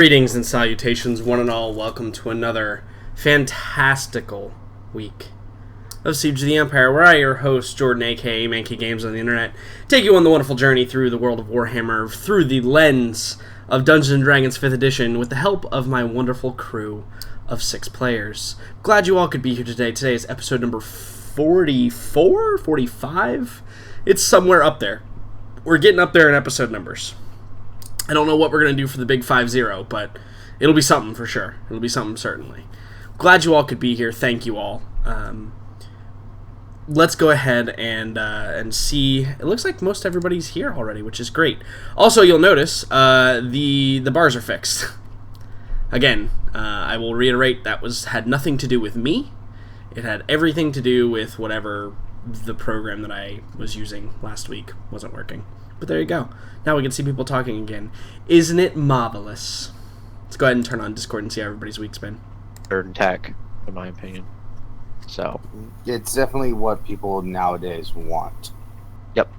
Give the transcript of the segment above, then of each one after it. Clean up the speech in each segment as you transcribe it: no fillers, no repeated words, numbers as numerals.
Greetings and salutations, one and all. Welcome to another fantastical week of Siege of the Empire, where I, your host, Jordan, aka Mankey Games on the Internet, take you on the wonderful journey through the world of Warhammer through the lens of Dungeons & Dragons 5th Edition with the help of my wonderful crew of 6 players. Glad you all could be here today. Today is episode number 44? 45? It's somewhere up there. We're getting up there in episode numbers. I don't know what we're going to do for the big 5-0, but it'll be something for sure. It'll be something certainly. Glad you all could be here. Thank you all. Let's go ahead and see. It looks like most everybody's here already, which is great. Also, you'll notice the bars are fixed. Again, I will reiterate that had nothing to do with me. It had everything to do with whatever the program that I was using last week wasn't working. But there you go. Now we can see people talking again. Isn't it marvelous? Let's go ahead and turn on Discord and see how everybody's week's been. Third tech, in my opinion. So it's definitely what people nowadays want. Yep.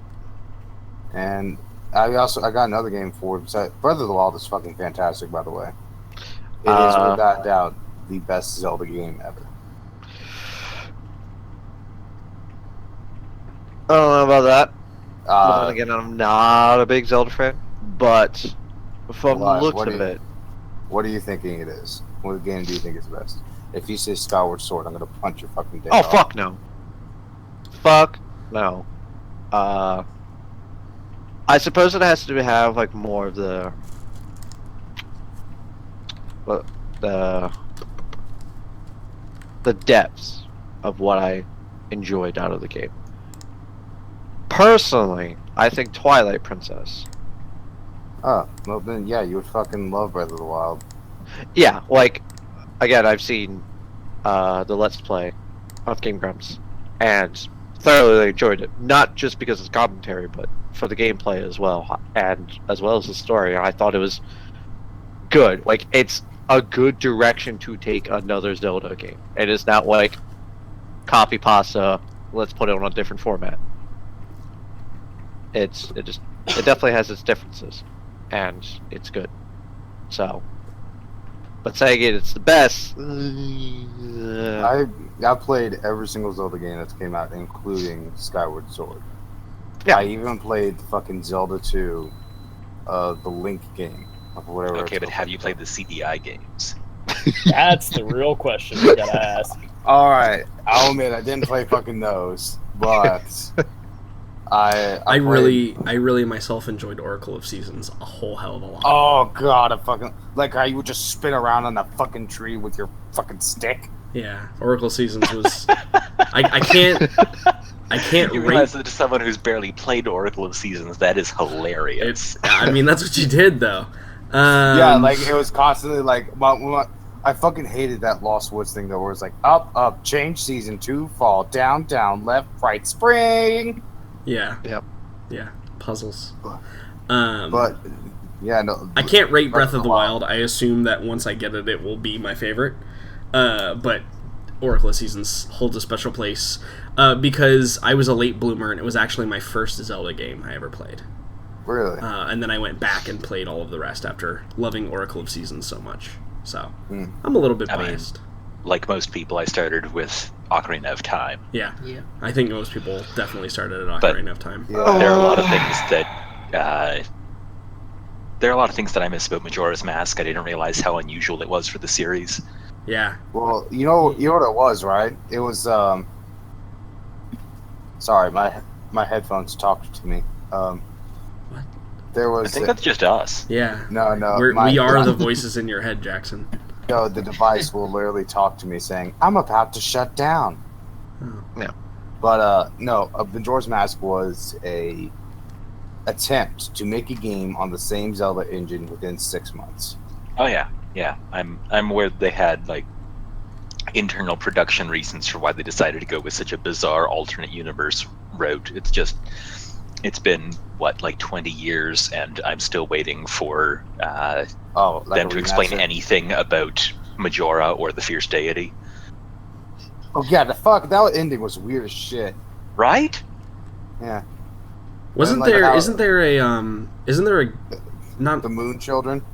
And I got another game for it. Breath of the Wild is fucking fantastic, by the way. It is without doubt the best Zelda game ever. I don't know about that. Uh, Again, I'm not a big Zelda fan, but from the looks of it, what are you thinking it is? What game do you think is best? If you say Skyward Sword, I'm gonna punch your fucking dick off. fuck no. Fuck no. I suppose it has to have like more of the depths of what I enjoyed out of the game. Personally, I think Twilight Princess. Oh, well then, yeah, you would fucking love Breath of the Wild. Yeah, like, again, I've seen the Let's Play of Game Grumps, and thoroughly enjoyed it. Not just because it's commentary, but for the gameplay as well, and as well as the story. I thought it was good. Like, it's a good direction to take another Zelda game. It is not like copy pasta, let's put it on a different format. It definitely has its differences, and it's good. So, but saying it's the best. I played every single Zelda game that's came out, including Skyward Sword. Yeah. I even played fucking Zelda 2, the Link game, or whatever. Okay, but have you played the CDI games? That's the real question you gotta ask. All right, I'll admit I didn't play fucking those, but. I really myself enjoyed Oracle of Seasons a whole hell of a lot. Oh god, I fucking like how you would just spin around on that fucking tree with your fucking stick. Yeah, Oracle Seasons was. I can't. You realize that to someone who's barely played Oracle of Seasons, that is hilarious. I mean, that's what you did though. Yeah, like it was constantly like. I fucking hated that Lost Woods thing though, where it's like up, change season 2, fall, down, left, right, spring. Yeah. Yep. Yeah. Puzzles. But yeah, no. I can't rate Breath of the Wild. I assume that once I get it, it will be my favorite. But Oracle of Seasons holds a special place because I was a late bloomer, and it was actually my first Zelda game I ever played. Really? And then I went back and played all of the rest after loving Oracle of Seasons so much. So I'm a little bit biased. Like most people, I started with Ocarina of Time. Yeah. I think most people definitely started at Ocarina of Time. Yeah. There are a lot of things that I miss about Majora's Mask. I didn't realize how unusual it was for the series. Yeah. Well, you know what it was, right? It was sorry, my headphones talked to me. What? There was. I think that's just us. Yeah. No. We are the voices in your head, Jackson. No, the device will literally talk to me saying, "I'm about to shut down." Oh. Yeah. But no, Majora's Mask was a attempt to make a game on the same Zelda engine within 6 months. Oh yeah. I'm aware they had like internal production reasons for why they decided to go with such a bizarre alternate universe route. It's been like 20 years, and I'm still waiting for them to explain anything about Majora or the Fierce Deity. Oh yeah, that ending was weird as shit. Right? Yeah. Isn't there a not the Moon Children?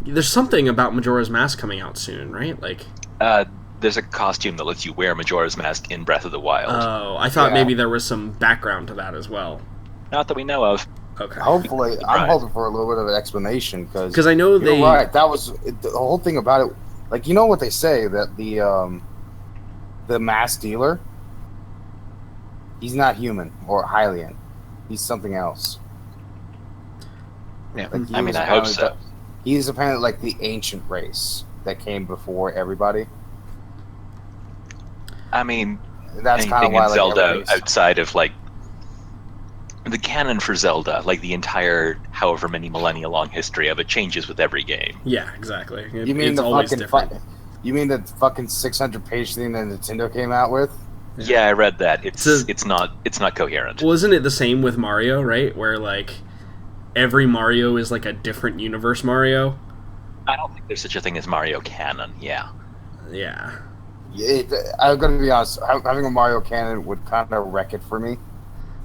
There's something about Majora's Mask coming out soon, right? Like, There's a costume that lets you wear Majora's Mask in Breath of the Wild. oh, I thought Yeah. maybe there was some background to that as well. Not that we know of. Okay. Hopefully, I'm Right. hoping for a little bit of an explanation Because I know they. You're right. That was the whole thing about it. Like, you know what they say, that the mass dealer, he's not human or Hylian. He's something else. Yeah. Like, he I mean, was I hope apparently so. He's apparently like the ancient race that came before everybody. I mean, That's kind of anything why in like Zelda everybody's- outside of like the canon for Zelda, like the entire however many millennia long history of it, changes with every game. Yeah, exactly. You mean it's the always fucking different. you mean the fucking 600-page thing that Nintendo came out with? Yeah, I read that. It's So- it's not coherent. Well, isn't it the same with Mario, right? Where like every Mario is like a different universe Mario. I don't think there's such a thing as Mario canon. Yeah. Yeah. I'm gonna be honest. Having a Mario canon would kind of wreck it for me.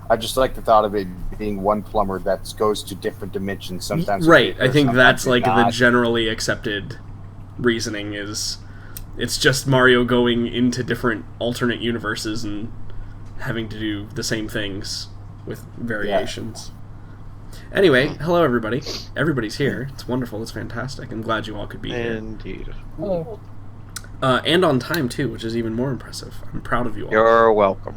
I just like the thought of it being one plumber that goes to different dimensions. Sometimes Right. quicker, I think sometimes that's like the not. generally accepted reasoning is it's just Mario going into different alternate universes and having to do the same things with variations. Anyway, hello everybody. Everybody's here. It's wonderful. It's fantastic. I'm glad you all could be here. Indeed. And on time too, which is even more impressive. I'm proud of you all. You're welcome.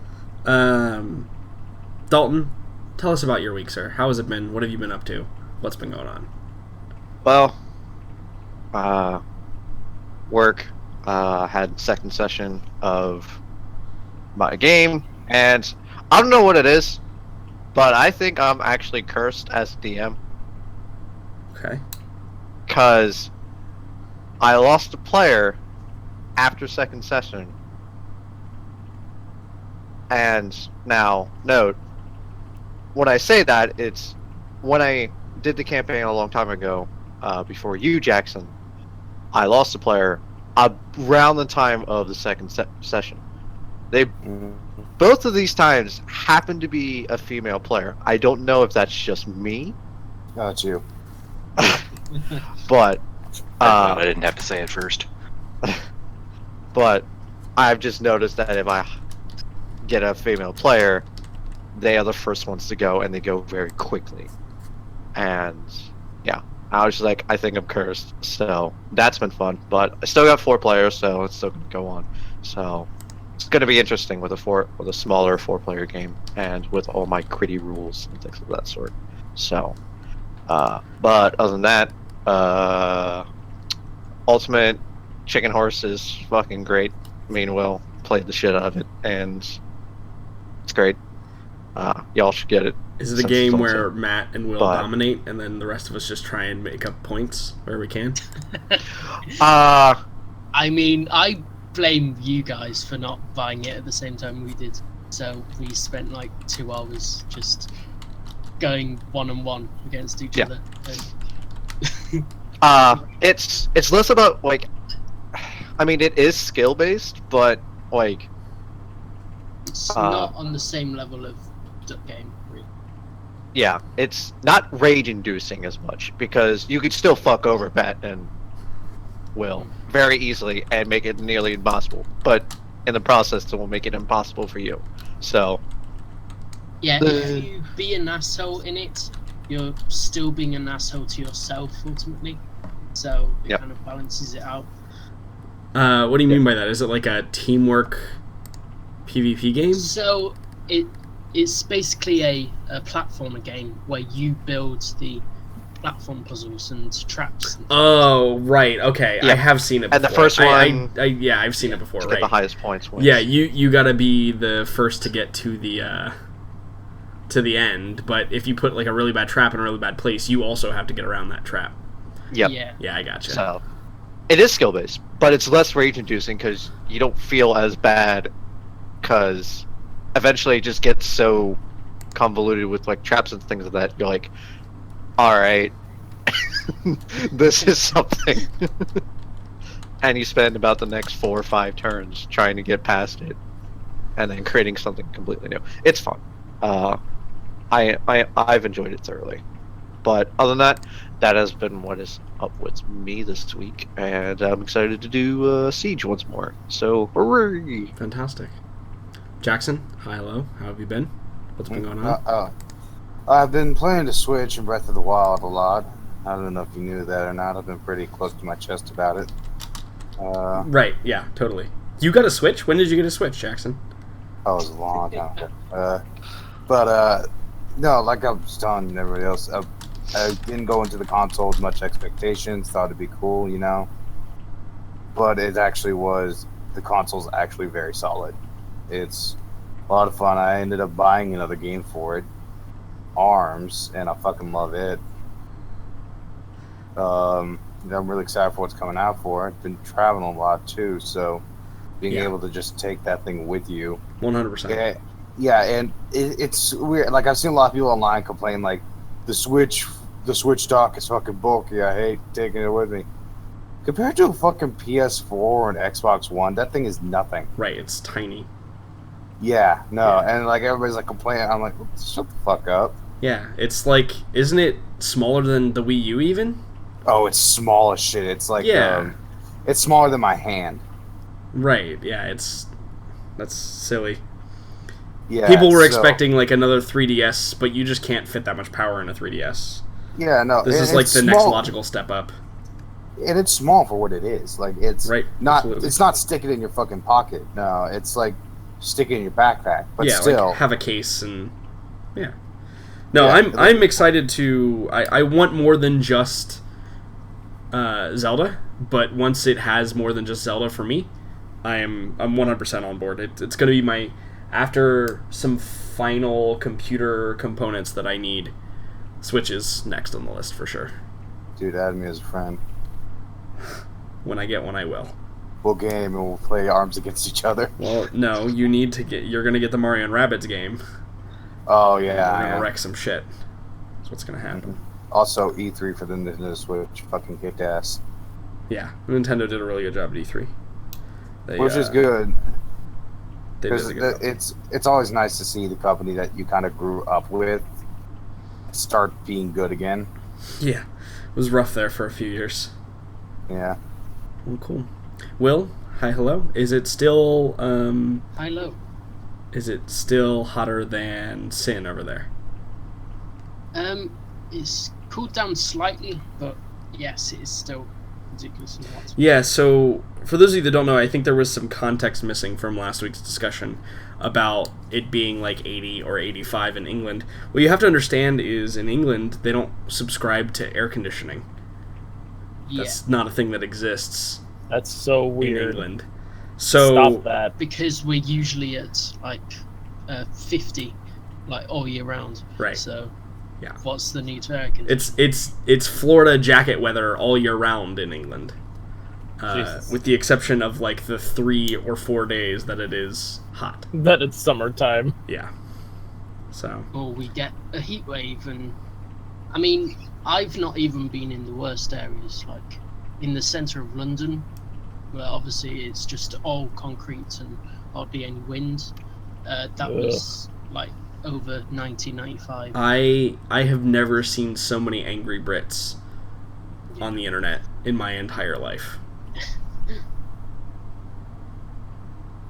Dalton, tell us about your week, sir. How has it been? What have you been up to? What's been going on? Well, work, had second session of my game, and I don't know what it is, but I think I'm actually cursed as DM, Okay. because I lost a player after second session. And now, note, when I say that, it's when I did the campaign a long time ago, before you, Jackson, I lost a player around the time of the second session. Both of these times happened to be a female player. I don't know if that's just me, Got you. but I didn't have to say it first. but I've just noticed that if I get a female player, they are the first ones to go, and they go very quickly. And yeah, I was just like, I think I'm cursed. So that's been fun. But I still got 4 players, so it's still gonna go on. So it's gonna be interesting with a smaller 4-player game, and with all my gritty rules and things of that sort. So, but other than that, Ultimate Chicken Horse is fucking great. Me and Will played the shit out of it, and it's great. Y'all should get it. Is it a Since game it's where also- Matt and Will but- dominate, and then the rest of us just try and make up points where we can? Uh, I mean, I blame you guys for not buying it at the same time we did. So we spent like 2 hours just going 1-on-1 against each Yeah. other. it's less about like, I mean, it is skill based, but like, It's not on the same level of Duck Game. Really. yeah, it's not rage inducing as much, because you could still fuck over Pat and Will very easily and make it nearly impossible, but in the process it will make it impossible for you. So Yeah, if you be an asshole in it, you're still being an asshole to yourself ultimately. So it Yep. kind of balances it out. What do you mean by that? Is it like a teamwork PvP game? So it's basically a platformer game where you build the platform puzzles and traps. And Oh, right. Okay, I Yeah. have seen it before. And the first one- yeah, I've seen it before. to get Right. the highest points wins. Yeah, you gotta be the first to get to the end. But if you put like a really bad trap in a really bad place, you also have to get around that trap. Yep. Yeah. Yeah, I gotcha. So it is skill based, but it's less rage inducing because you don't feel as bad, because eventually it just gets so convoluted with like traps and things like that. You're like, all right, this is something. And you spend about the next 4 or 5 turns trying to get past it, and then creating something completely new. It's fun. I've enjoyed it thoroughly. But other than that, that has been what is up with me this week, and I'm excited to do Siege once more. So, hooray! Fantastic. Jackson, hi, hello. How have you been? What's been going on? I've been playing the Switch and Breath of the Wild a lot. I don't know if you knew that or not. I've been pretty close to my chest about it. Right, yeah, totally. You got a Switch? When did you get a Switch, Jackson? Oh, it was a long time ago. No, like I was telling everybody else, I didn't go into the console with much expectations. Thought it'd be cool, you know. But it actually was. The console's actually very solid. It's a lot of fun. I ended up buying another game for it, ARMS, and I fucking love it. I'm really excited for what's coming out for it. Been traveling a lot too, so being able to just take that thing with you. 100%. Yeah, and it's weird. Like I've seen a lot of people online complain, like the Switch dock is fucking bulky. I hate taking it with me. Compared to a fucking PS4 or an Xbox One, that thing is nothing. Right, it's tiny. Yeah, no, and like everybody's like complaining. I'm like, shut the fuck up. Yeah, it's like, isn't it smaller than the Wii U even? Oh, it's small as shit. It's like, it's smaller than my hand. Right, yeah, that's silly. Yeah, people were expecting like another 3DS, but you just can't fit that much power in a 3DS. Yeah, no. This is like the next logical step up. And it's small for what it is. Like it's not. Absolutely. It's not stick it in your fucking pocket. No, it's like stick it in your backpack. But still, like have a case and No, I'm excited to. I want more than just Zelda, but once it has more than just Zelda for me, I'm 100% on board. It's going to be my, after some final computer components that I need, Switch is next on the list for sure. Dude, add me as a friend. When I get one, I will. We'll game and we'll play arms against each other. Well, no, you need to get. You're going to get the Mario and Rabbids game. Oh yeah, we're going to wreck some shit. That's what's going to happen. Also, E3 for the Nintendo Switch fucking kicked ass. Yeah, Nintendo did a really good job at E3. Which is good. Because it's always nice to see the company that you kind of grew up with start being good again. Yeah, it was rough there for a few years. Yeah. Well, cool. Will, hi, hello. Is it still Hello. Is it still hotter than Sin over there? It's cooled down slightly, but yes, it is still ridiculously hot. Yeah, so for those of you that don't know, I think there was some context missing from last week's discussion about it being like 80 or 85 in England. What you have to understand is in England, they don't subscribe to air conditioning. Yeah. That's not a thing that exists. That's so weird. In England. So stop that. Because we're usually at like 50 like all year round. Right. So yeah. What's the need for air conditioning? It's Florida jacket weather all year round in England. With the exception of like the 3 or 4 days that it is hot. That it's summertime. Yeah. So. Or we get a heat wave, and I mean, I've not even been in the worst areas, like in the centre of London, where obviously it's just all concrete and hardly any wind. That was like over 95. I have never seen so many angry Brits on the internet in my entire life.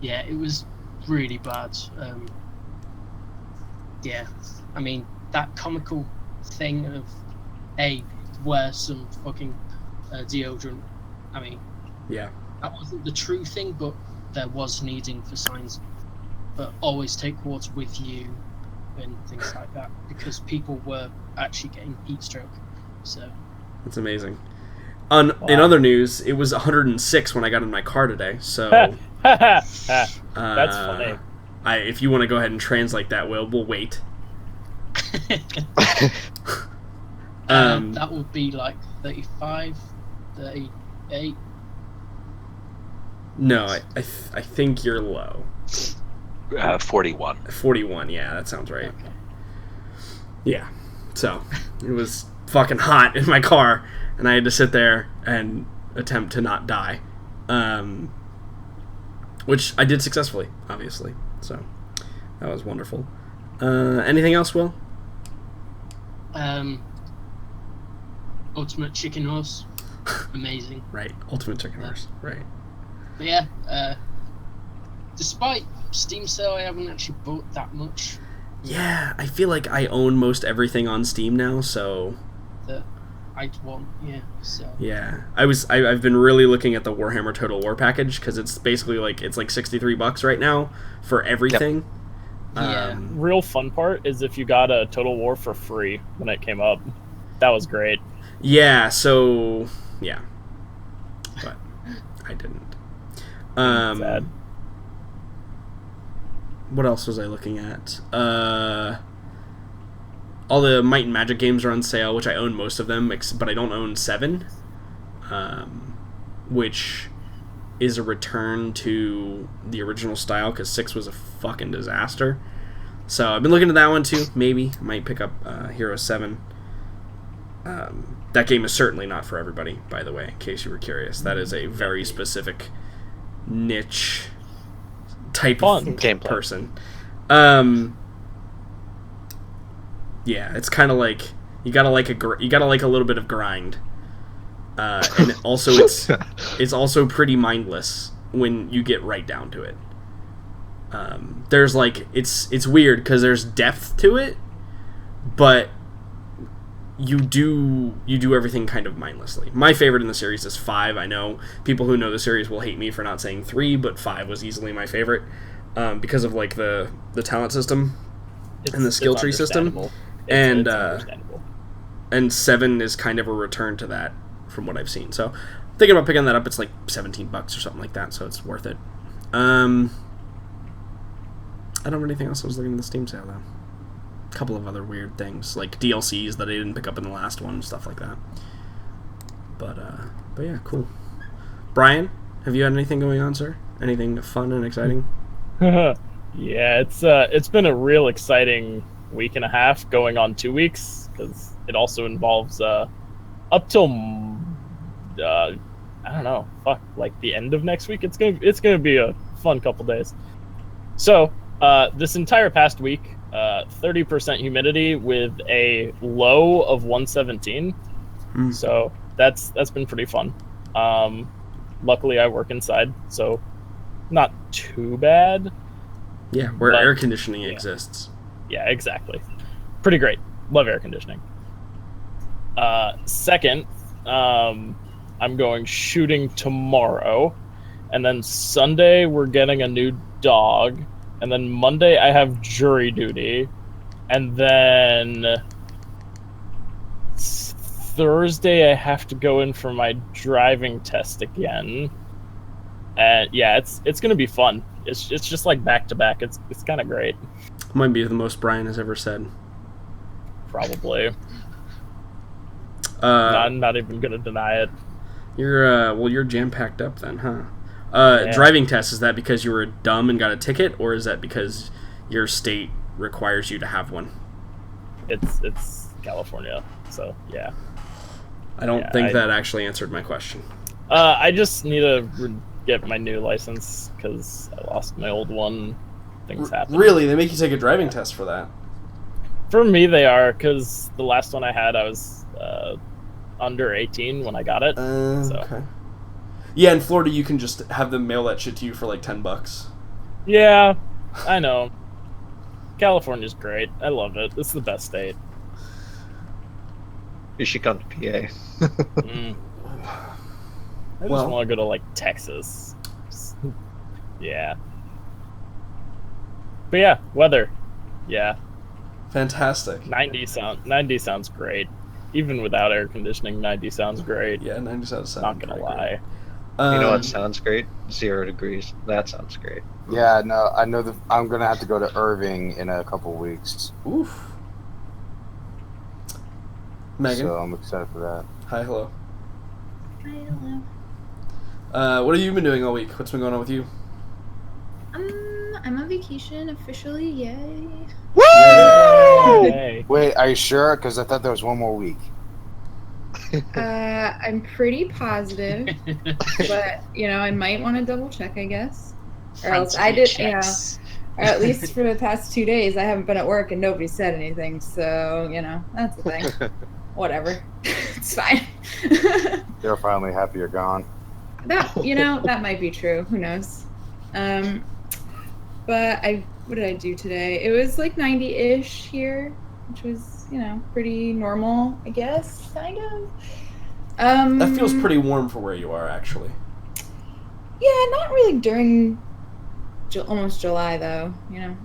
Yeah, it was really bad. Yeah, I mean, that comical thing of, hey, wear some fucking deodorant. I mean, yeah, that wasn't the true thing, but there was needing for signs. But always take water with you and things like that, because people were actually getting heat stroke. So that's amazing. In other news, it was 106 when I got in my car today. So that's funny. If you want to go ahead and translate that, we'll wait. That would be like 35, 38. No, I think you're low. 41. 41, yeah, that sounds right. Okay. Yeah, so it was fucking hot in my car, and I had to sit there and attempt to not die, which I did successfully, obviously. So that was wonderful. Anything else, Will? Ultimate Chicken Horse, amazing. Right, Ultimate Chicken Horse. Right. But yeah, despite Steam sale, I haven't actually bought that much. Yeah, I feel like I own most everything on Steam now, so That I'd want, yeah. So yeah. I've been really looking at the Warhammer Total War package because it's basically like $63 right now for everything. Yeah. Real fun part is if you got a Total War for free when it came up. That was great. Yeah, so yeah. But I didn't. Sad. What else was I looking at? All the Might and Magic games are on sale, which I own most of them, but I don't own 7, which is a return to the original style, because 6 was a fucking disaster. So I've been looking at that one too. Maybe I might pick up Hero 7. That game is certainly not for everybody, by the way, in case you were curious. That is a very specific niche type of Gameplay. person. Yeah, it's kind of like you gotta like a little bit of grind, and also it's also pretty mindless when you get right down to it. There's like it's weird because there's depth to it, but you do everything kind of mindlessly. My favorite in the series is 5. I know people who know the series will hate me for not saying 3, but 5 was easily my favorite because of like the talent system and the skill tree system, and understandable. and 7 is kind of a return to that from what I've seen. So thinking about picking that up. It's like $17 or something like that, so it's worth it. I don't have anything else I was looking at the Steam sale though. A couple of other weird things like DLCs that I didn't pick up in the last one, stuff like that. But yeah, cool. Brian, have you had anything going on, sir? Anything fun and exciting? Yeah, it's been a real exciting week and a half, going on 2 weeks, because it also involves up till I don't know, like the end of next week. It's gonna be a fun couple days. So this entire past week, 30% humidity with a low of 117. So that's been pretty fun. Luckily I work inside, so not too bad. Yeah, where air conditioning exists. Yeah, exactly. Pretty great. Love air conditioning. Second, I'm going shooting tomorrow, and then Sunday we're getting a new dog, and then Monday I have jury duty, and then Thursday I have to go in for my driving test again. And yeah, it's gonna be fun. It's just like back to back. It's kind of great. Might be the most Brian has ever said. Probably. I'm not even gonna deny it. You're jam packed up then, huh? Yeah. Driving test, is that because you were dumb and got a ticket, or is that because your state requires you to have one? It's California, so yeah. I don't think that actually answered my question. I just need to get my new license because I lost my old one. Things happen. Really? They make you take a driving test for that? For me, they are, because the last one I had, I was under 18 when I got it. Okay. Yeah, in Florida, you can just have them mail that shit to you for like $10. Yeah, I know. California's great. I love it. It's the best state. You should come to PA. I just want to go to like Texas. Yeah. But yeah, weather. Yeah. Fantastic. 90 sounds great. Even without air conditioning, 90 sounds great. Yeah, 90 sounds Not gonna lie. You know what sounds great? 0 degrees. That sounds great. Yeah, no, I know that I'm gonna have to go to Irving in a couple weeks. Oof. Megan. So I'm excited for that. Hi, hello. Hi, hello. What have you been doing all week? What's been going on with you? I'm on vacation officially. Yay! Hey. Wait, are you sure? Because I thought there was one more week. I'm pretty positive, but I might want to double check, I guess. Or else I did, or at least for the past 2 days, I haven't been at work and nobody said anything. So that's the thing. whatever. It's fine. They're finally happy you're gone. That might be true. Who knows? But what did I do today? It was like 90-ish here, which was, pretty normal, I guess, kind of. That feels pretty warm for where you are, actually. Yeah, not really during almost July, though.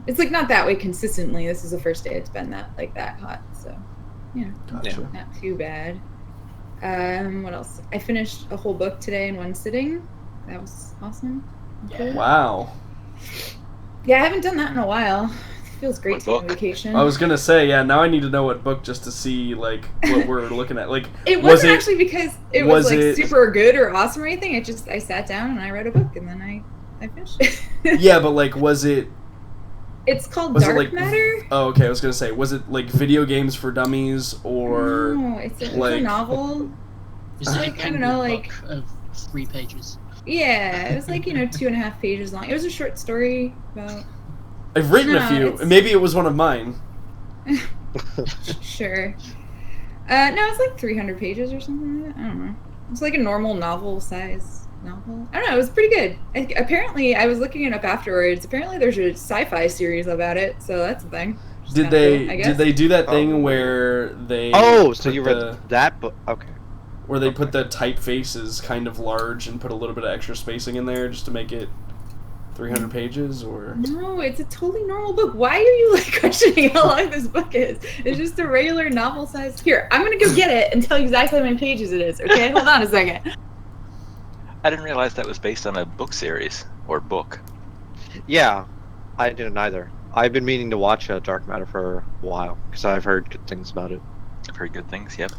It's like not that way consistently. This is the first day it's been that hot, so Gotcha. not too bad. What else? I finished a whole book today in one sitting. That was awesome. Cool. Wow. Yeah, I haven't done that in a while. It feels great to be on vacation. I was gonna say, yeah. Now I need to know what book just to see what we're looking at. Like, it wasn't actually because it was super good or awesome or anything. I sat down and I read a book and then I finished it. Yeah, but was it? It's called Dark Matter. Oh, okay. I was gonna say, was it like video games for dummies or? No, it's a novel. It's I don't know, like of 3 pages. Yeah, it was 2.5 pages long. It was a short story about. I've written a few. Maybe it was one of mine. Sure. No, it's like 300 pages or something like that. I don't know. It's like a normal novel size novel. I don't know. It was pretty good. Apparently, I was looking it up afterwards. Apparently, there's a sci-fi series about it, so that's a thing. Did they do that thing where they? Oh, so you read that book? Okay. Where they put the typefaces kind of large and put a little bit of extra spacing in there just to make it 300 pages, or? No, it's a totally normal book. Why are you questioning how long this book is? It's just a regular novel size. Here, I'm gonna go get it and tell you exactly how many pages it is. Okay, hold on a second. I didn't realize that was based on a book series or book. Yeah, I didn't either. I've been meaning to watch Dark Matter for a while because I've heard good things about it. I've heard good things. Yep.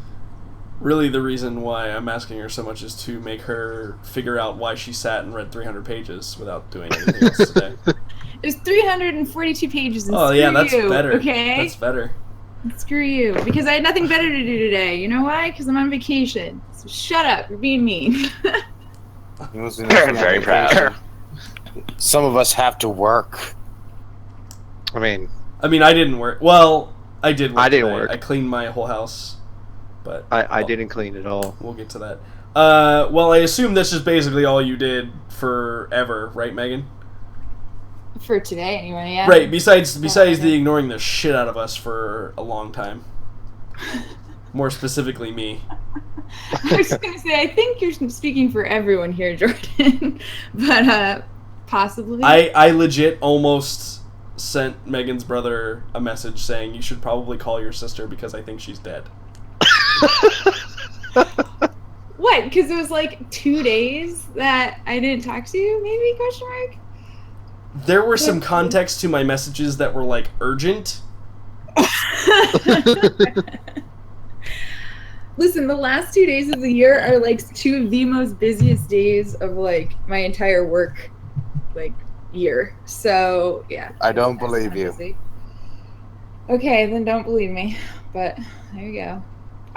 Really, the reason why I'm asking her so much is to make her figure out why she sat and read 300 pages without doing anything else today. There's 342 pages. Oh, yeah, that's better. Okay, that's better. Screw you, because I had nothing better to do today. You know why? Because I'm on vacation. So shut up. You're being mean. Very proud. Some of us have to work. I mean, I didn't work. Well, I did work. I didn't today. work. I cleaned my whole house. But I didn't clean it all. We'll get to that. Well, I assume this is basically all you did forever, right, Megan? For today, anyway, yeah. Right, besides the ignoring the shit out of us for a long time. More specifically, me. I was going to say, I think you're speaking for everyone here, Jordan. But, possibly. I legit almost sent Megan's brother a message saying, you should probably call your sister because I think she's dead. What? Because it was 2 days that I didn't talk to you, maybe? Question mark? There were some context to my messages that were urgent. Listen, the last 2 days of the year are 2 of the most busiest days of my entire work year. So yeah. I don't believe you. Busy. Okay, then don't believe me. But there you go.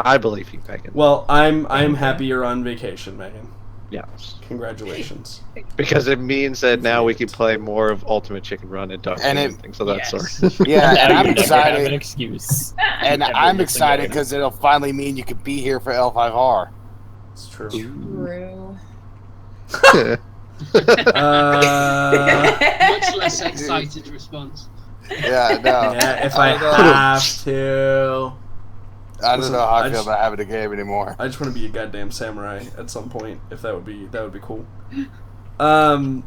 I believe you, Megan. Well, I'm happy you're on vacation, Megan. Yes. Congratulations. Because it means that now we can play more of Ultimate Chicken Run and Duck and things of that sort. Yeah, and I'm Have excited. an excuse. And I'm excited because it'll finally mean you can be here for L5R. It's true. True. Much less excited response. Yeah, no. Yeah, if I have to. I don't Listen, know how I feel about having a game anymore. I just want to be a goddamn samurai at some point. If that would be cool. Liam,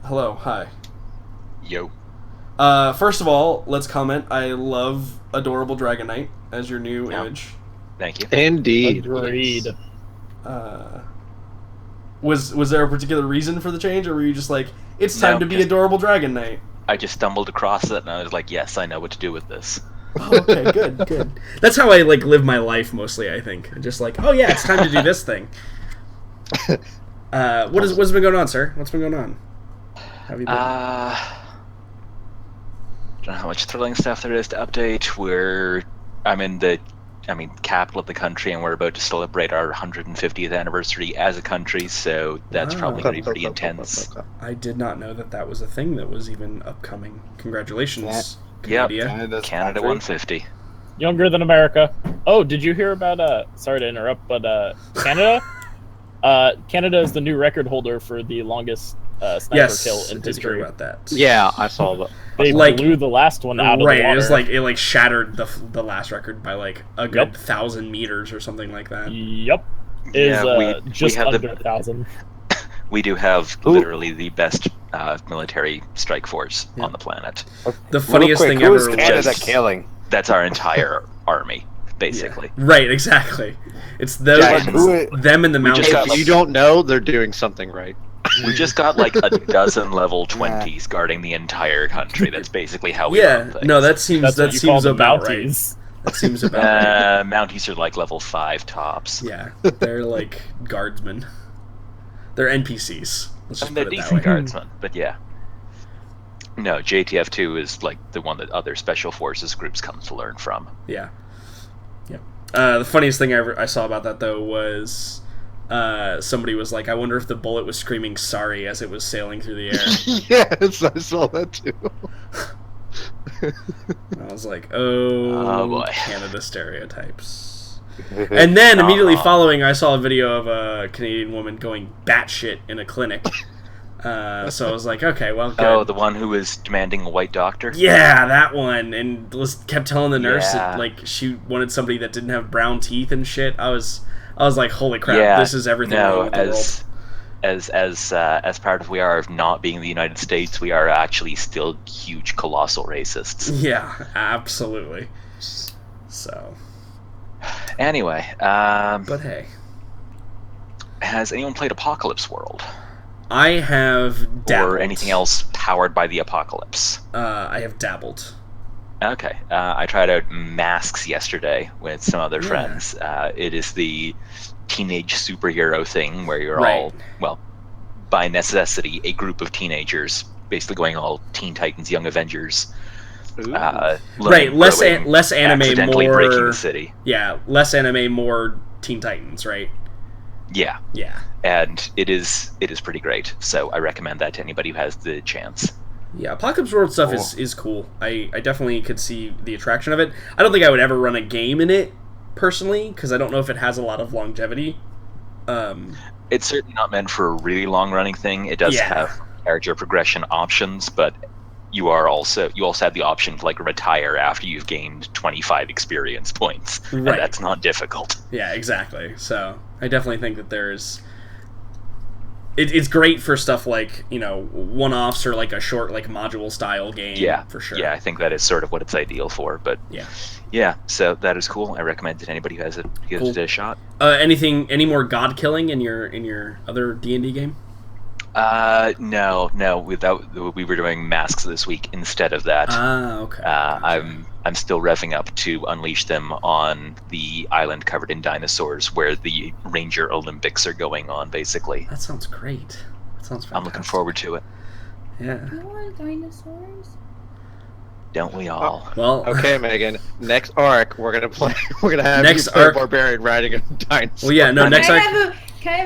hello, hi. Yo. First of all, let's comment. I love Adorable Dragon Knight as your new image. Thank you. Indeed. Agreed. Was there a particular reason for the change, or were you just it's time No, to be just- Adorable Dragon Knight? I just stumbled across it and I was like, yes, I know what to do with this. Oh, okay, good. That's how I live my life mostly. I think just oh yeah, it's time to do this thing. What's been going on, sir? What's been going on? How have you been? Don't know how much thrilling stuff there is to update. I'm in the capital of the country, and we're about to celebrate our 150th anniversary as a country, so that's probably going to be pretty intense. I did not know that was a thing that was even upcoming. Congratulations, Yep. Canada. Canada 150. younger than America. Oh, did you hear about sorry to interrupt, but Canada? Canada is the new record holder for the longest sniper kill Yes, I in did hear history. about that. Yeah, I saw that. They Like- blew the last one out of the Right, water. it was like it shattered the last record by like a good Yep. 1,000 meters or something like that. Yep. Is Yeah, just have under 1,000. We do have Who- literally the best military strike force Yeah. on the planet. The funniest Real quick, thing who ever is Canada was killing? That's our entire army, basically. right, exactly. It's those Yeah, them and the we just mountains. got, If you don't know, they're doing something right. We just got like a dozen level 20s guarding the entire country. That's basically how we Yeah, run things. no, that seems That's what that you call seems the about right. Mounties. That seems about right. Mounties are like level 5 tops. Yeah, they're like guardsmen. They're NPCs. Let's just And they're put it that decent way. guardsmen, but yeah. No, JTF2 is like the one that other special forces groups come to learn from. Yeah. The funniest thing I saw about that though was somebody was like, "I wonder if the bullet was screaming sorry as it was sailing through the air." Yes, I saw that too. And I was like, "Oh, boy. Canada stereotypes." And then immediately following, I saw a video of a Canadian woman going batshit in a clinic. So I was like, "Okay, well, good." Oh, the one who was demanding a white doctor? Yeah, that one, and kept telling the nurse Yeah. that like she wanted somebody that didn't have brown teeth and shit. I was like, holy crap, Yeah, this is everything wrong No, with the world. as proud as we are of not being the United States, we are actually still huge, colossal racists. Yeah, absolutely. So, Anyway, but hey, has anyone played Apocalypse World? I have dabbled. Or anything else powered by the apocalypse? I have dabbled. Okay, I tried out Masks yesterday with some other Yeah. friends. It is the teenage superhero thing where you're Right. all, well, by necessity, a group of teenagers, basically going all Teen Titans, Young Avengers. Right, learning, less growing, less anime, accidentally breaking more the city. yeah, less anime, more Teen Titans, right? Yeah, Yeah, and it is pretty great. So I recommend that to anybody who has the chance. yeah. Apocalypse World stuff Cool. is cool. I definitely could see the attraction of it. I don't think I would ever run a game in it personally because I don't know if it has a lot of longevity. It's certainly not meant for a really long running thing. It does Yeah. have character progression options, but you also have the option to like retire after you've gained 25 experience points, and Right. that's not difficult. Yeah, exactly. So I definitely think that there's. It's great for stuff like, you know, one-offs or like a short like module style game. Yeah, for sure. Yeah, I think that is sort of what it's ideal for. But Yeah. So that is cool. I recommend it to anybody who has it gives Cool. it a shot. Any more god killing in your other D&D game? No. We were doing Masks this week instead of that. Ah, okay. Gotcha. I'm still revving up to unleash them on the island covered in dinosaurs where the Ranger Olympics are going on, basically. That sounds great. That sounds fantastic. I'm looking forward to it. Yeah. I want dinosaurs. Don't we all? Well, Okay, Megan. Next arc, we're gonna play. We're gonna have Next you play arc- Barbarian riding a dinosaur. well, yeah. No, next Can I arc. have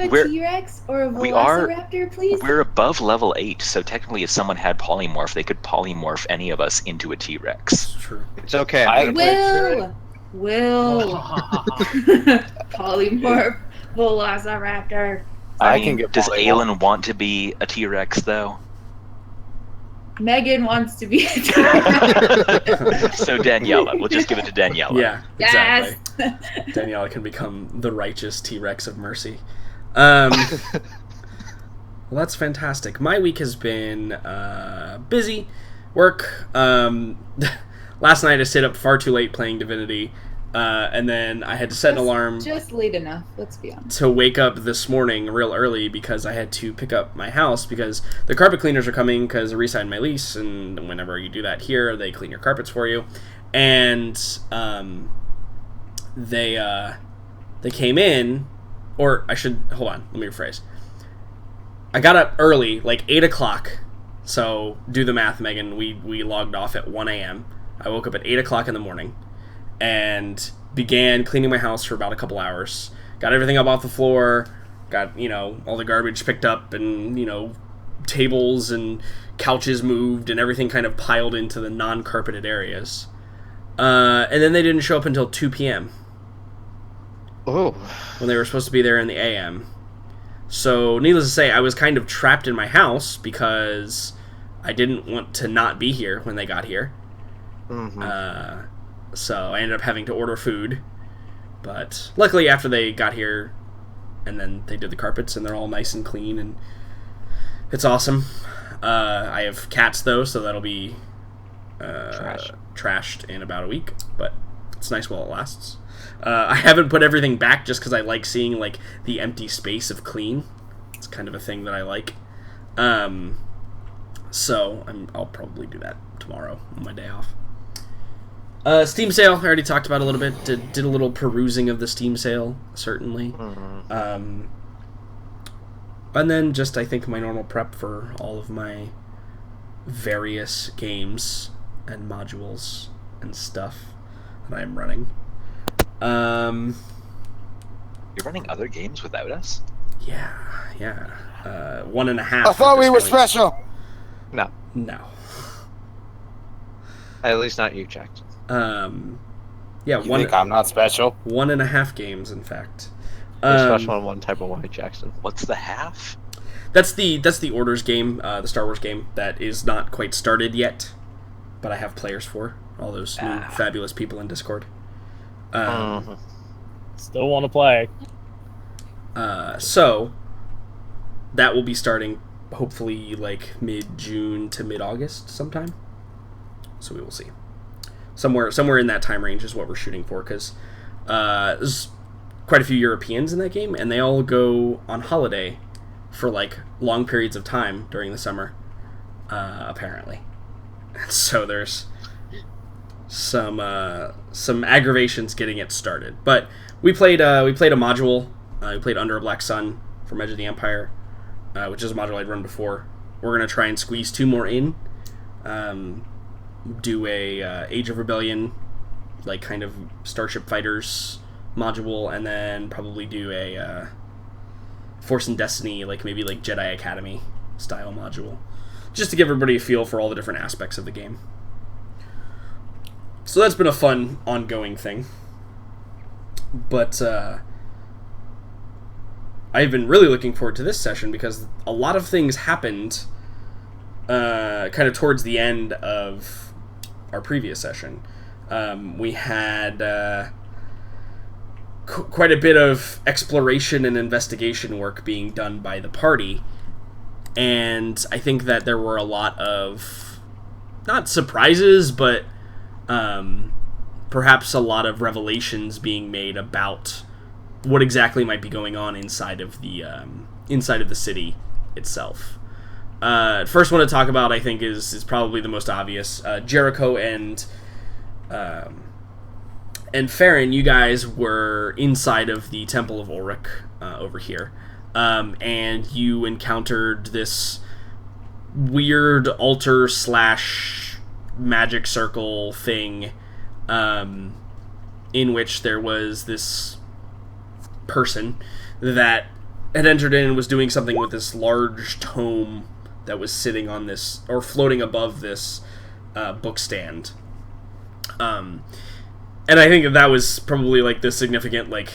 a We're- T-Rex or a we are- Velociraptor, please? We're above level 8, so technically if someone had polymorph, they could polymorph any of us into a T-Rex. It's true. It's okay. I'm gonna play it. Will polymorph Velociraptor. I mean, can get does polymorph. Aelin want to be a T-Rex, though? Megan wants to be a T-Rex. So Daniela. We'll just give it to Daniela. Yeah, Yes. exactly. Daniela can become the righteous T-Rex of mercy. Well, that's fantastic. My week has been busy, work. Last night I stayed up far too late playing Divinity, and then I had to set an alarm Just late enough, let's be honest. to wake up this morning real early because I had to pick up my house because the carpet cleaners are coming because I re-signed my lease, and whenever you do that here, they clean your carpets for you. And they came in, or I should hold on. Let me rephrase. I got up early, like 8 o'clock. So do the math, Megan. We logged off at 1 a.m. I woke up at 8 o'clock in the morning and began cleaning my house for about a couple hours. Got everything up off the floor. Got, all the garbage picked up and, tables and couches moved and everything kind of piled into the non-carpeted areas. And then they didn't show up until 2 p.m. Oh. when they were supposed to be there in the a.m. So, needless to say, I was kind of trapped in my house because I didn't want to not be here when they got here. Mm-hmm. So I ended up having to order food. But luckily, after they got here, and then they did the carpets, and they're all nice and clean, and it's awesome. I have cats, though, so that'll be trashed in about a week, but it's nice while it lasts. I haven't put everything back just because I like seeing like the empty space of clean. It's kind of a thing that I like. So I'll probably do that tomorrow on my day off. Steam sale, I already talked about a little bit. Did a little perusing of the Steam sale, certainly. Mm-hmm. And then just, I think, my normal prep for all of my various games and modules and stuff that I'm running. You're running other games without us? Yeah. 1.5. I thought we were special. No. At least not you, Jackson. Yeah, You think I'm not special? 1.5 games, in fact. You're special on one type of way, Jackson. What's the half? That's the Orders game, the Star Wars game that is not quite started yet, but I have players for all those new fabulous people in Discord. Still want to play. So that will be starting hopefully like mid-June to mid-August sometime. So we will see. Somewhere in that time range is what we're shooting for, because there's quite a few Europeans in that game, and they all go on holiday for like long periods of time during the summer, apparently. So there's some aggravations getting it started. But we played a module. We played Under a Black Sun from Edge of the Empire, which is a module I'd run before. We're gonna try and squeeze 2 more in. Do a Age of Rebellion, like kind of Starship Fighters module, and then probably do a Force and Destiny, like maybe like Jedi Academy style module, just to give everybody a feel for all the different aspects of the game. So that's been a fun ongoing thing. But I've been really looking forward to this session because a lot of things happened kind of towards the end of our previous session. We had quite a bit of exploration and investigation work being done by the party, and I think that there were a lot of, not surprises, but perhaps a lot of revelations being made about what exactly might be going on inside of the city itself. First one to talk about, I think, is probably the most obvious. Jericho and Farron, you guys were inside of the Temple of Ulrich over here, and you encountered this weird altar / magic circle thing, in which there was this person that had entered in and was doing something with this large tome that was sitting on this, or floating above this book stand. And I think that was probably like the significant, like,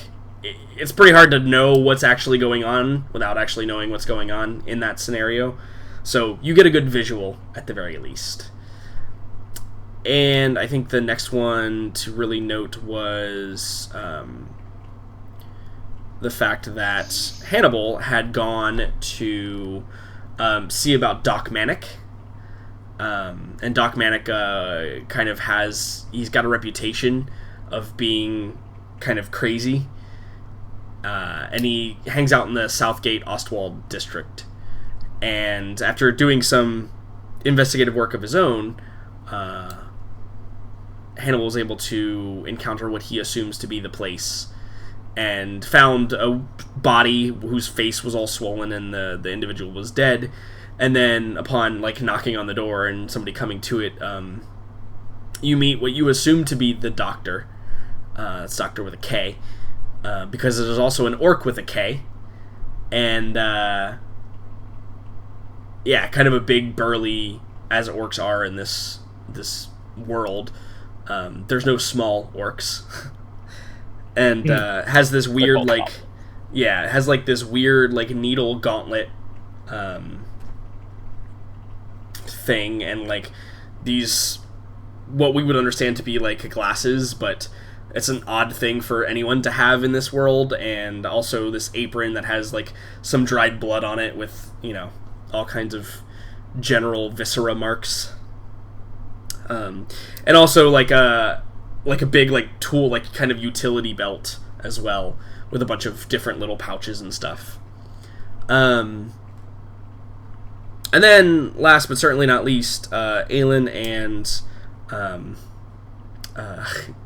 it's pretty hard to know what's actually going on without actually knowing what's going on in that scenario. So you get a good visual at the very least. And I think the next one to really note was the fact that Hannibal had gone to see about Doc Manic. And Doc Manic kind of he's got a reputation of being kind of crazy. And he hangs out in the Southgate Ostwald district. And after doing some investigative work of his own, Hannibal was able to encounter what he assumes to be the place, and found a body whose face was all swollen and the individual was dead. And then upon like knocking on the door and somebody coming to it, you meet what you assume to be the doctor. It's Doctor with a K, because there's also an orc with a K, and kind of a big burly, as orcs are in this world, There's no small orcs. And has this weird, like... Yeah, it has, like, this weird, like, needle gauntlet thing, and, like, these... what we would understand to be, like, glasses, but it's an odd thing for anyone to have in this world, and also this apron that has, like, some dried blood on it with, you know, all kinds of general viscera marks. And also, like a big, like, tool, like, kind of utility belt as well, with a bunch of different little pouches and stuff. And then, last but certainly not least, Aelin and...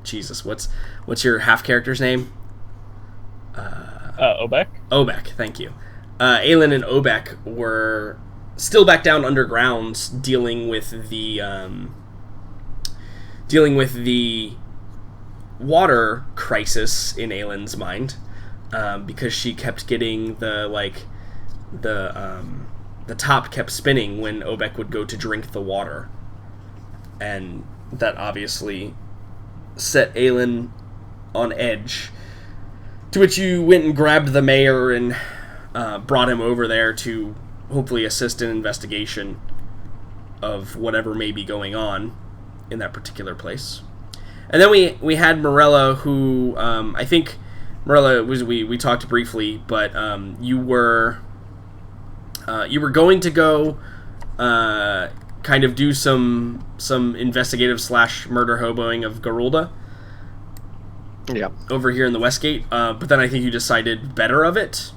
Jesus, what's your half character's name? Obek. Obek, thank you. Aelin and Obek were still back down underground, dealing with the water crisis in Aelin's mind, because she kept getting the top kept spinning when Obek would go to drink the water, and that obviously set Aelin on edge, to which you went and grabbed the mayor and brought him over there to hopefully assist in investigation of whatever may be going on in that particular place. And then we had Morella, who I think Morella was we talked briefly, but you were going to go kind of do some investigative / murder hoboing of Garulda. Yeah. Over here in the Westgate, but then I think you decided better of it.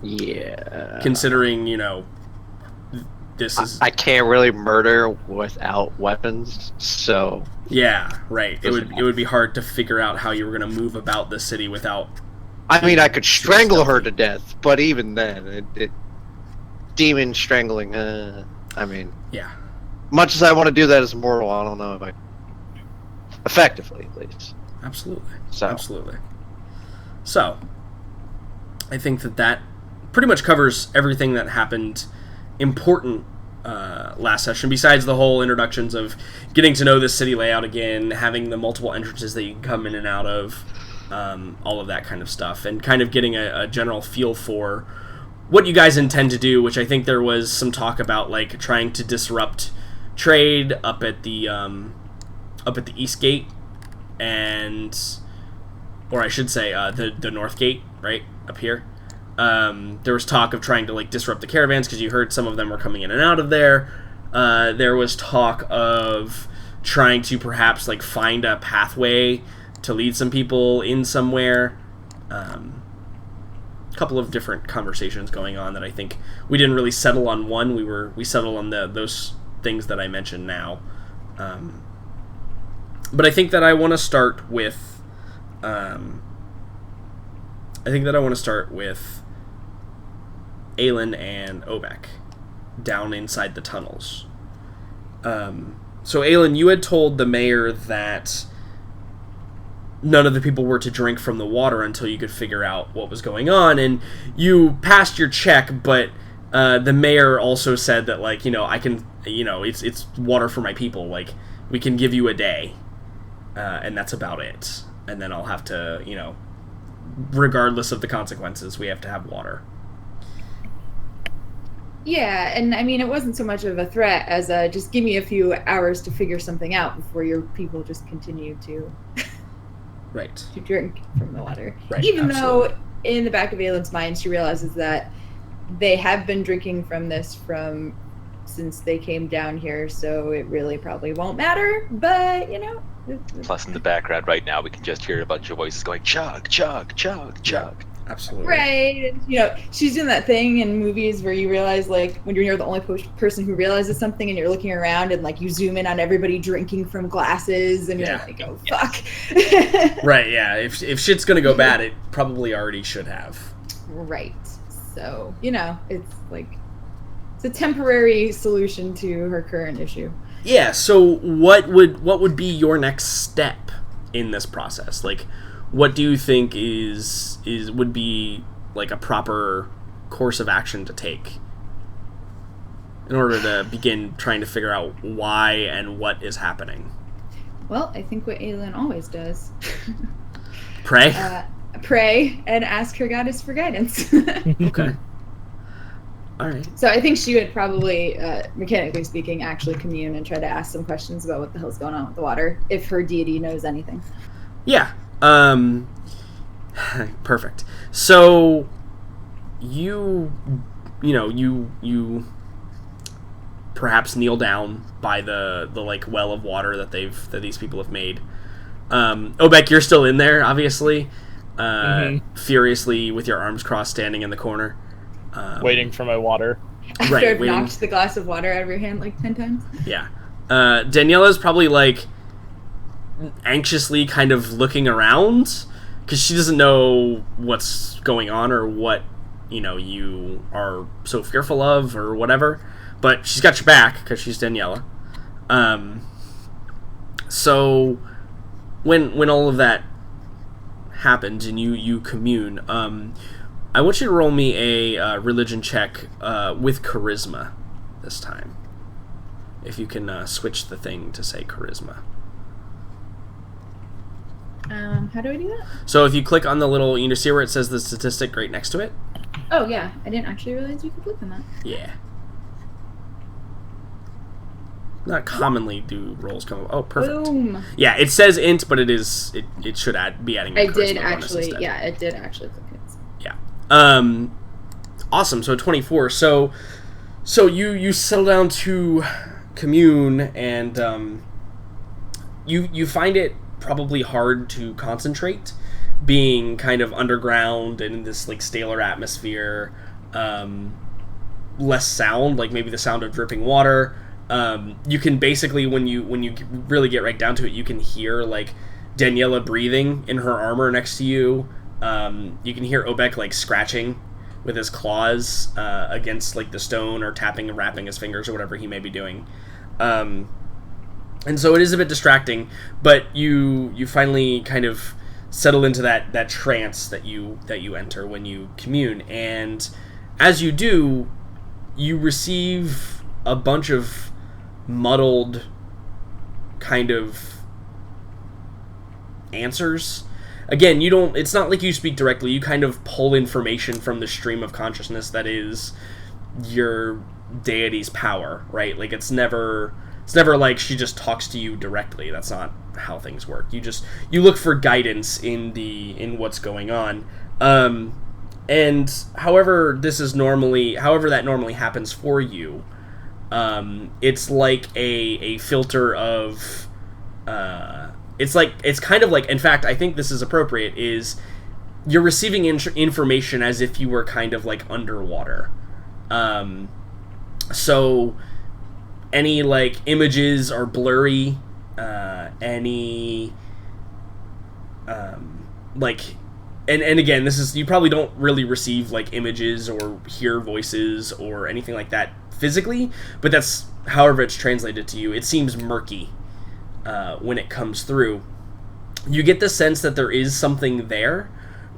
Yeah. Considering, you know, this is... I can't really murder without weapons, so... Yeah, right. It would be hard to figure out how you were going to move about the city without... I mean, I could strangle her to death, but even then, demon strangling, I mean... Yeah. Much as I want to do that as mortal, I don't know if I... Effectively, at least. Absolutely. So. Absolutely. So, I think that pretty much covers everything that happened important last session, besides the whole introductions of getting to know this city layout again, having the multiple entrances that you can come in and out of, all of that kind of stuff, and kind of getting a general feel for what you guys intend to do, which I think there was some talk about, like, trying to disrupt trade up at the East Gate, or I should say, the North Gate, right, up here. There was talk of trying to, like, disrupt the caravans, because you heard some of them were coming in and out of there. There was talk of trying to perhaps, like, find a pathway to lead some people in somewhere. A couple of different conversations going on that I think we didn't really settle on one. We settled on those things that I mentioned now. But I think that I want to start with... Aelin and Obek down inside the tunnels. So Aelin, you had told the mayor that none of the people were to drink from the water until you could figure out what was going on, and you passed your check, but the mayor also said that, like, you know, I can, you know, it's water for my people, like, we can give you a day, and that's about it, and then I'll have to, you know, regardless of the consequences, we have to have water. Yeah, and I mean, it wasn't so much of a threat as just give me a few hours to figure something out before your people just continue to right to drink from the water. Right, Even absolutely. though in the back of Aelin's mind, she realizes that they have been drinking from this since they came down here, so it really probably won't matter, but, you know. Plus, in the background right now, we can just hear a bunch of voices going, chug, chug, chug, chug. Absolutely. Right. And, you know, she's doing that thing in movies where you realize, like, when you're the only person who realizes something and you're looking around and, like, you zoom in on everybody drinking from glasses and you're like, oh, fuck. Right, yeah. If shit's gonna go bad, it probably already should have. Right. So, you know, it's like, it's a temporary solution to her current issue. Yeah, so what would be your next step in this process? Like, what do you think would be, like, a proper course of action to take in order to begin trying to figure out why and what is happening? Well, I think what Aelin always does. Pray? Pray and ask her goddess for guidance. Okay. All right. So I think she would probably, mechanically speaking, actually commune and try to ask some questions about what the hell's going on with the water, if her deity knows anything. Yeah. Perfect. So you perhaps kneel down by the like well of water that these people have made. Obek, you're still in there, obviously. Furiously with your arms crossed, standing in the corner. Waiting for my water. After Right, I've waiting. knocked the glass of water out of your hand like 10 times. Yeah. Daniela's probably like anxiously kind of looking around because she doesn't know what's going on or what you are so fearful of or whatever, but she's got your back because she's Daniela. So when all of that happens and you commune, I want you to roll me a religion check with charisma this time. If you can switch the thing to say charisma. How do I do that? So if you click on the little, see where it says the statistic right next to it? Oh, yeah. I didn't actually realize you could click on that. Yeah. Not commonly do rolls come up. Oh, perfect. Boom. Yeah, it says int, but it should be adding a I charisma did bonus actually, instead. yeah, it did actually click it. Yeah. Awesome. So 24. So you settle down to commune, and you find it probably hard to concentrate, being kind of underground and in this like staler atmosphere. Less sound, like maybe the sound of dripping water. You can basically, when you really get right down to it, you can hear like Daniela breathing in her armor next to you. You can hear Obek like scratching with his claws against like the stone, or tapping and rapping his fingers, or whatever he may be doing. And so it is a bit distracting, but you finally kind of settle into that trance that you enter when you commune, and as you do, you receive a bunch of muddled kind of answers. Again, it's not like you speak directly, you kind of pull information from the stream of consciousness that is your deity's power, right? Like it's never like she just talks to you directly. That's not how things work. You look for guidance in what's going on. And however that normally happens for you, it's like a filter of it's kind of like, in fact, I think this is appropriate, is you're receiving information as if you were kind of like underwater. So any like images are blurry, and again, this is, you probably don't really receive like images or hear voices or anything like that physically, but that's however it's translated to you. It seems murky when it comes through. You get the sense that there is something there,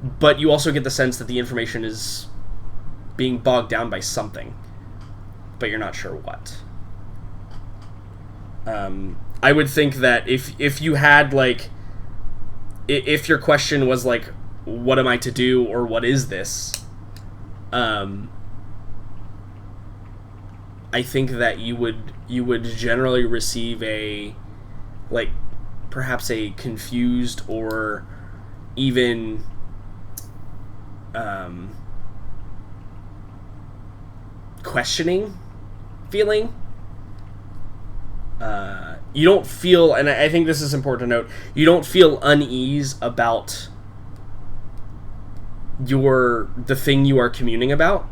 but you also get the sense that the information is being bogged down by something, but you're not sure what. I would think that if you had like, if your question was like, what am I to do, or what is this, I think that you would generally receive a, like, perhaps a confused or even questioning feeling. You don't feel, and I think this is important to note, you don't feel unease about the thing you are communing about.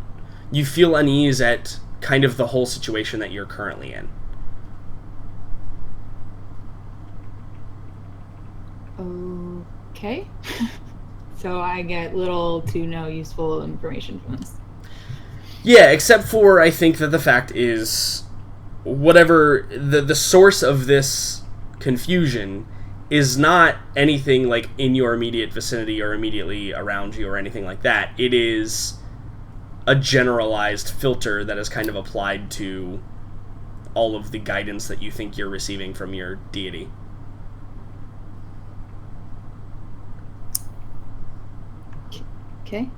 You feel unease at kind of the whole situation that you're currently in. Okay. So I get little to no useful information from this. Yeah, except for, I think that the fact is, whatever the source of this confusion is not anything like in your immediate vicinity or immediately around you or anything like that. It is a generalized filter that is kind of applied to all of the guidance that you think you're receiving from your deity. Okay.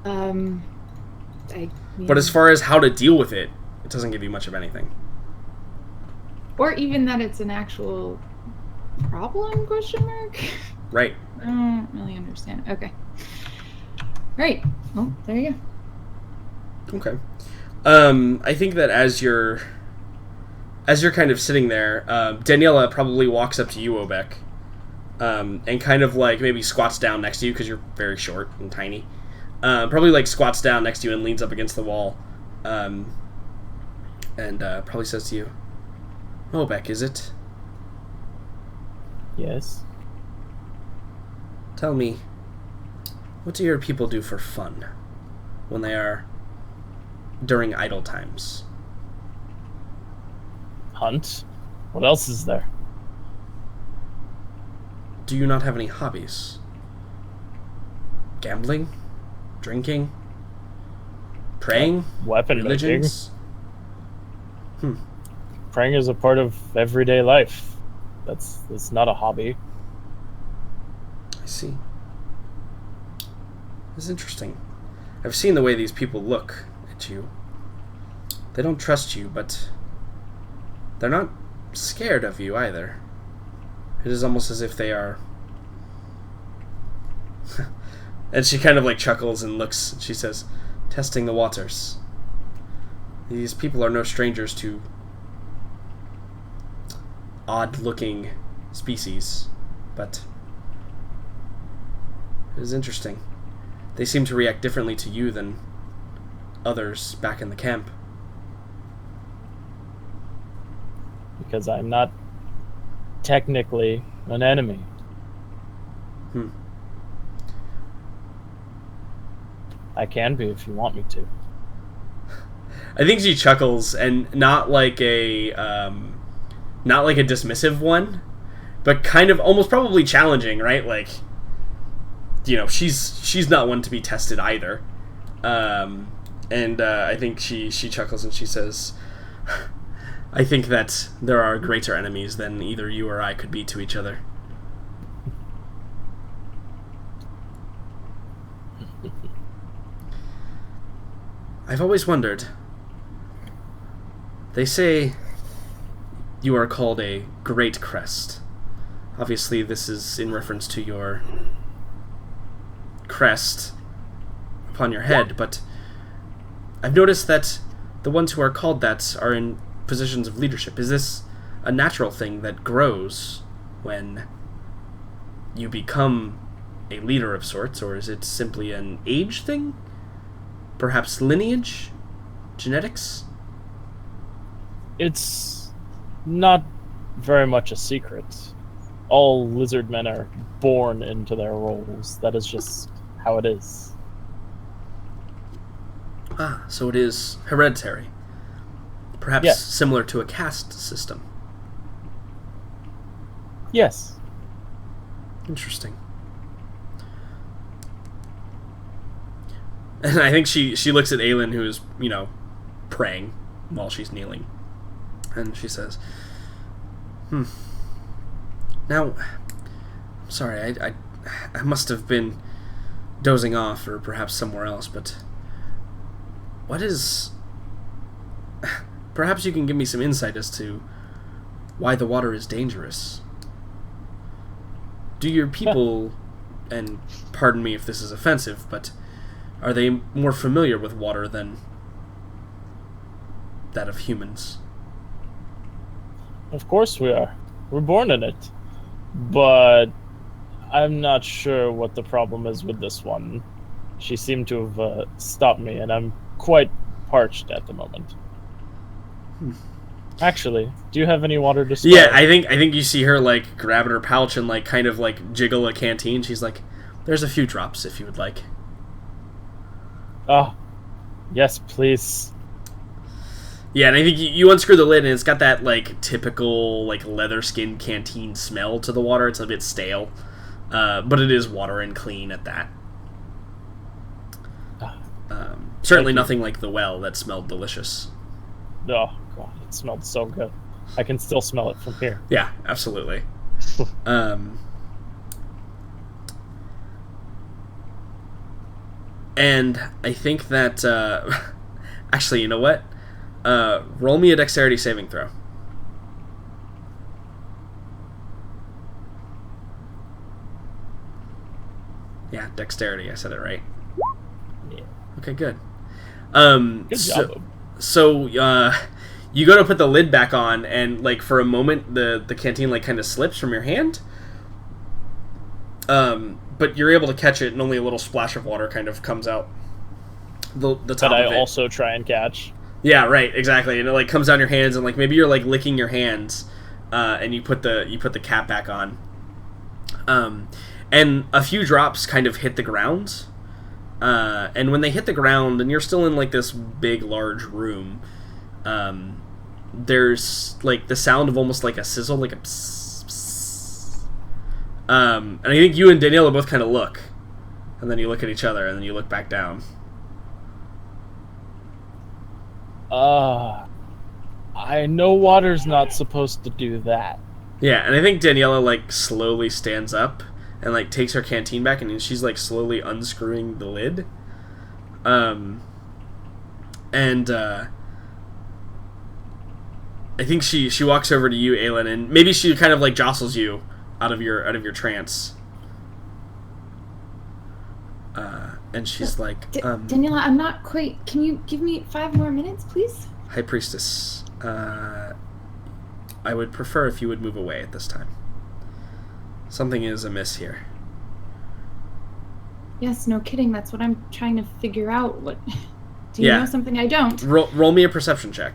I mean, But as far as how to deal with it, it doesn't give you much of anything. or even that it's an actual problem? Question mark. Right. I don't really understand. Okay. Right. Well, there you go. Okay. I think that as you're kind of sitting there, Daniela probably walks up to you, Obek, and kind of like maybe squats down next to you because you're very short and tiny. Probably like squats down next to you and leans up against the wall, and probably says to you, "Obek, is it? Yes. Tell me, what do your people do for fun when they are during idle times?" Hunt. What else is there? Do you not have any hobbies? Gambling? Drinking? Praying? Weapon making. Religions? Praying is a part of everyday life. That's not a hobby. I see. This is interesting. I've seen the way these people look at you. They don't trust you, but they're not scared of you either. It is almost as if they are... And she kind of like chuckles and looks, she says, "Testing the waters. These people are no strangers to odd-looking species, but it is interesting. They seem to react differently to you than others back in the camp." Because I'm not technically an enemy. I can be if you want me to. I think she chuckles, and not like a dismissive one, but kind of almost probably challenging, right? Like, you know, she's not one to be tested either. I think she chuckles and she says, "I think that there are greater enemies than either you or I could be to each other." I've always wondered. They say you are called a great crest. Obviously, this is in reference to your crest upon your head, but I've noticed that the ones who are called that are in positions of leadership. Is this a natural thing that grows when you become a leader of sorts, or is it simply an age thing? Perhaps lineage? Genetics? It's not very much a secret. All lizard men are born into their roles. That is just how it is. Ah, so it is hereditary. Perhaps Yes. similar to a caste system. Yes. Interesting. And I think she looks at Aelin, who is, you know, praying while she's kneeling. And she says, Now, I'm sorry, I must have been dozing off, or perhaps somewhere else, but what is... Perhaps you can give me some insight as to why the water is dangerous. Do your people, and pardon me if this is offensive, but are they more familiar with water than that of humans? Of course we are. We're born in it. But I'm not sure what the problem is with this one. She seemed to have stopped me, and I'm quite parched at the moment. Actually, do you have any water to spare? Yeah, I think you see her like grab at her pouch and like kind of like jiggle a canteen. She's like, "There's a few drops if you would like." Oh, yes, please. Yeah, and I think you unscrew the lid and it's got that like typical like leather skin canteen smell to the water. It's a bit stale, but it is water and clean at that. Certainly nothing like the well that smelled delicious. Oh, God, it smelled so good. I can still smell it from here. Yeah, absolutely. And I think that actually, you know what? Roll me a dexterity saving throw. Yeah, dexterity. I said it right. Yeah. Okay, good. Good so, job. So, you go to put the lid back on, and like for a moment, the canteen like kind of slips from your hand. But you're able to catch it, and only a little splash of water kind of comes out the top But of it. I also try and catch. Yeah, right, exactly. And it like comes down your hands, and like maybe you're like licking your hands, and you put the cap back on. And a few drops kind of hit the ground. And when they hit the ground, and you're still in like this big, large room, there's like the sound of almost like a sizzle, like a psst, psst. And I think you and Daniela both kind of look, and then you look at each other, and then you look back down. I know water's not supposed to do that. Yeah, and I think Daniela like slowly stands up and like takes her canteen back, and she's like slowly unscrewing the lid. I think she walks over to you, Aelin, and maybe she kind of like jostles you out of your trance. And she's like, Daniela, I'm not quite. Can you give me 5 more minutes, please? High Priestess, I would prefer if you would move away at this time. Something is amiss here. Yes, no kidding. That's what I'm trying to figure out. What? Do you Yeah. know something I don't? Roll me a perception check.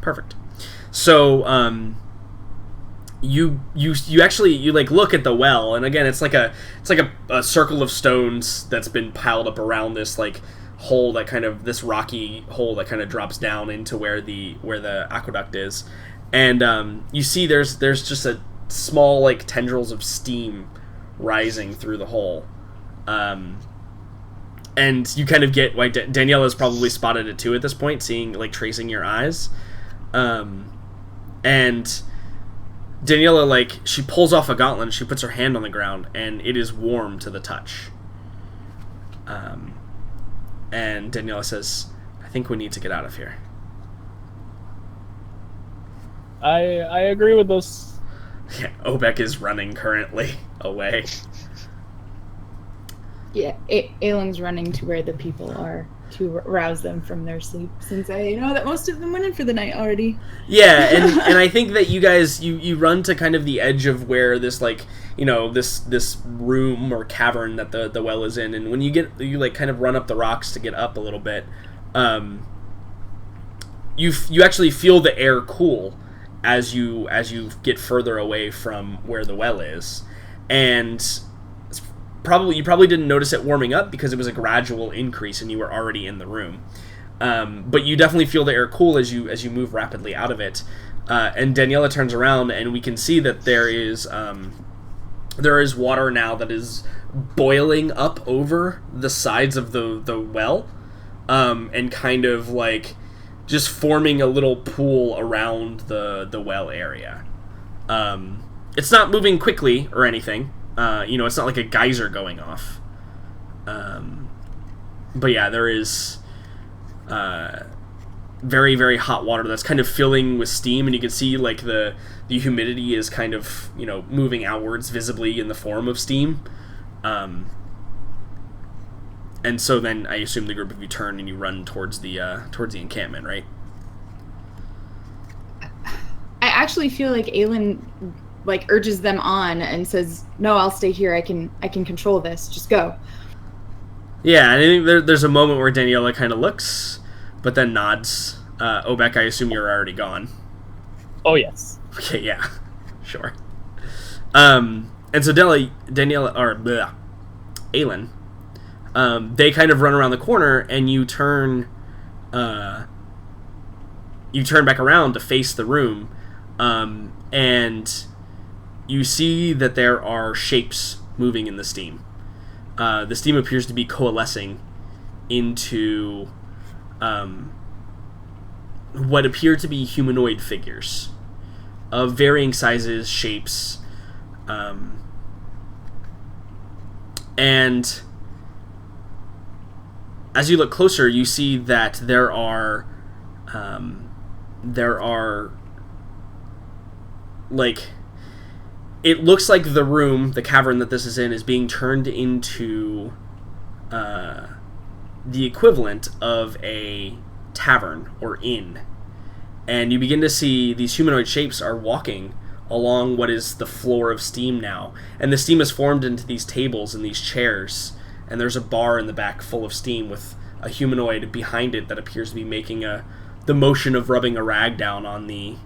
Perfect. So, you actually like look at the well, and again, it's like a circle of stones that's been piled up around this like hole, that kind of this rocky hole that kind of drops down into where the aqueduct is, and you see there's just a small like tendrils of steam rising through the hole, and you kind of get why Daniela's probably spotted it too at this point, seeing like tracing your eyes. And Daniela, like, she pulls off a gauntlet and she puts her hand on the ground, and it is warm to the touch. And Daniela says, I think we need to get out of here. I agree with this. Yeah, Obek is running currently away. Yeah, Aelin's running to where the people are to rouse them from their sleep, since I know that most of them went in for the night already. Yeah, and I think that you guys you run to kind of the edge of where this like, you know, this room or cavern that the well is in, and when you like kind of run up the rocks to get up a little bit, you actually feel the air cool as you get further away from where the well is, and you probably didn't notice it warming up because it was a gradual increase and you were already in the room. But you definitely feel the air cool as you move rapidly out of it. And Daniela turns around, and we can see that there is water now that is boiling up over the sides of the well, and kind of like just forming a little pool around the well area. It's not moving quickly or anything. It's not like a geyser going off. But yeah, there is very, very hot water that's kind of filling with steam, and you can see like the humidity is kind of, moving outwards visibly in the form of steam. And so then I assume the group of you turn and you run towards the encampment, right? I actually feel like Aelin like urges them on and says, "No, I'll stay here. I can control this. Just go." Yeah, I think there's a moment where Daniela kind of looks, but then nods. Obek, I assume you're already gone. Oh yes. Okay, yeah, sure. And so Daniela or Aelin, they kind of run around the corner, and you turn back around to face the room, and you see that there are shapes moving in the steam. The steam appears to be coalescing into what appear to be humanoid figures. of varying sizes, shapes, and as you look closer, you see that there are like, it looks like the room, the cavern that this is in, is being turned into the equivalent of a tavern or inn. And you begin to see these humanoid shapes are walking along what is the floor of steam now. And the steam is formed into these tables and these chairs. And there's a bar in the back full of steam with a humanoid behind it that appears to be making the motion of rubbing a rag down on the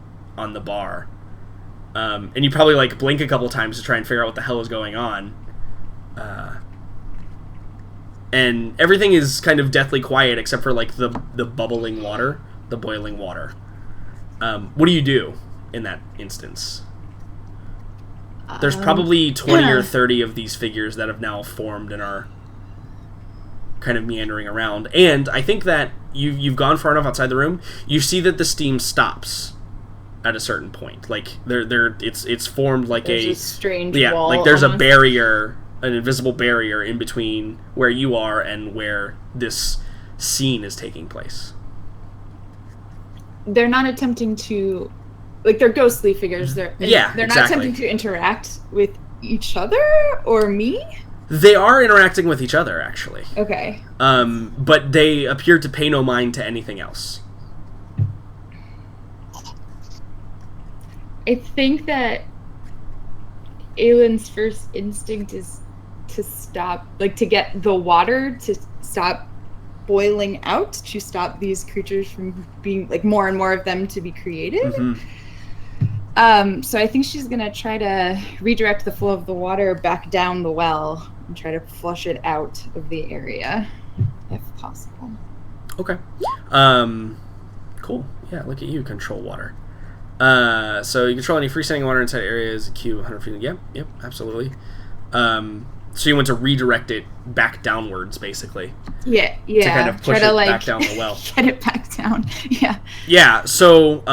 bar. And you probably like blink a couple times to try and figure out what the hell is going on. And everything is kind of deathly quiet except for like the bubbling water, the boiling water. What do you do in that instance? There's probably 20 or 30 of these figures that have now formed and are kind of meandering around. And I think that you've gone far enough outside the room. You see that the steam stops at a certain point. Like it's formed like there's a strange yeah, wall like there's almost. a barrier, an invisible barrier in between where you are and where this scene is taking place. They're not attempting to, like, they're ghostly figures. They're not exactly. attempting to interact with each other or me. They are interacting with each other, actually. Okay. But they appear to pay no mind to anything else. I think that Aylin's first instinct is to stop, like, to get the water to stop boiling out, to stop these creatures from being, like, more and more of them to be created. Mm-hmm. So I think she's gonna try to redirect the flow of the water back down the well and try to flush it out of the area, if possible. Okay. Cool. Yeah, look at you, control water. So you control any freestanding water inside areas, Q 100 feet. Yep, absolutely. So you want to redirect it back downwards, basically. Yeah. To kind of push try to, it like, back down the well. Get it back down. Yeah. Yeah, so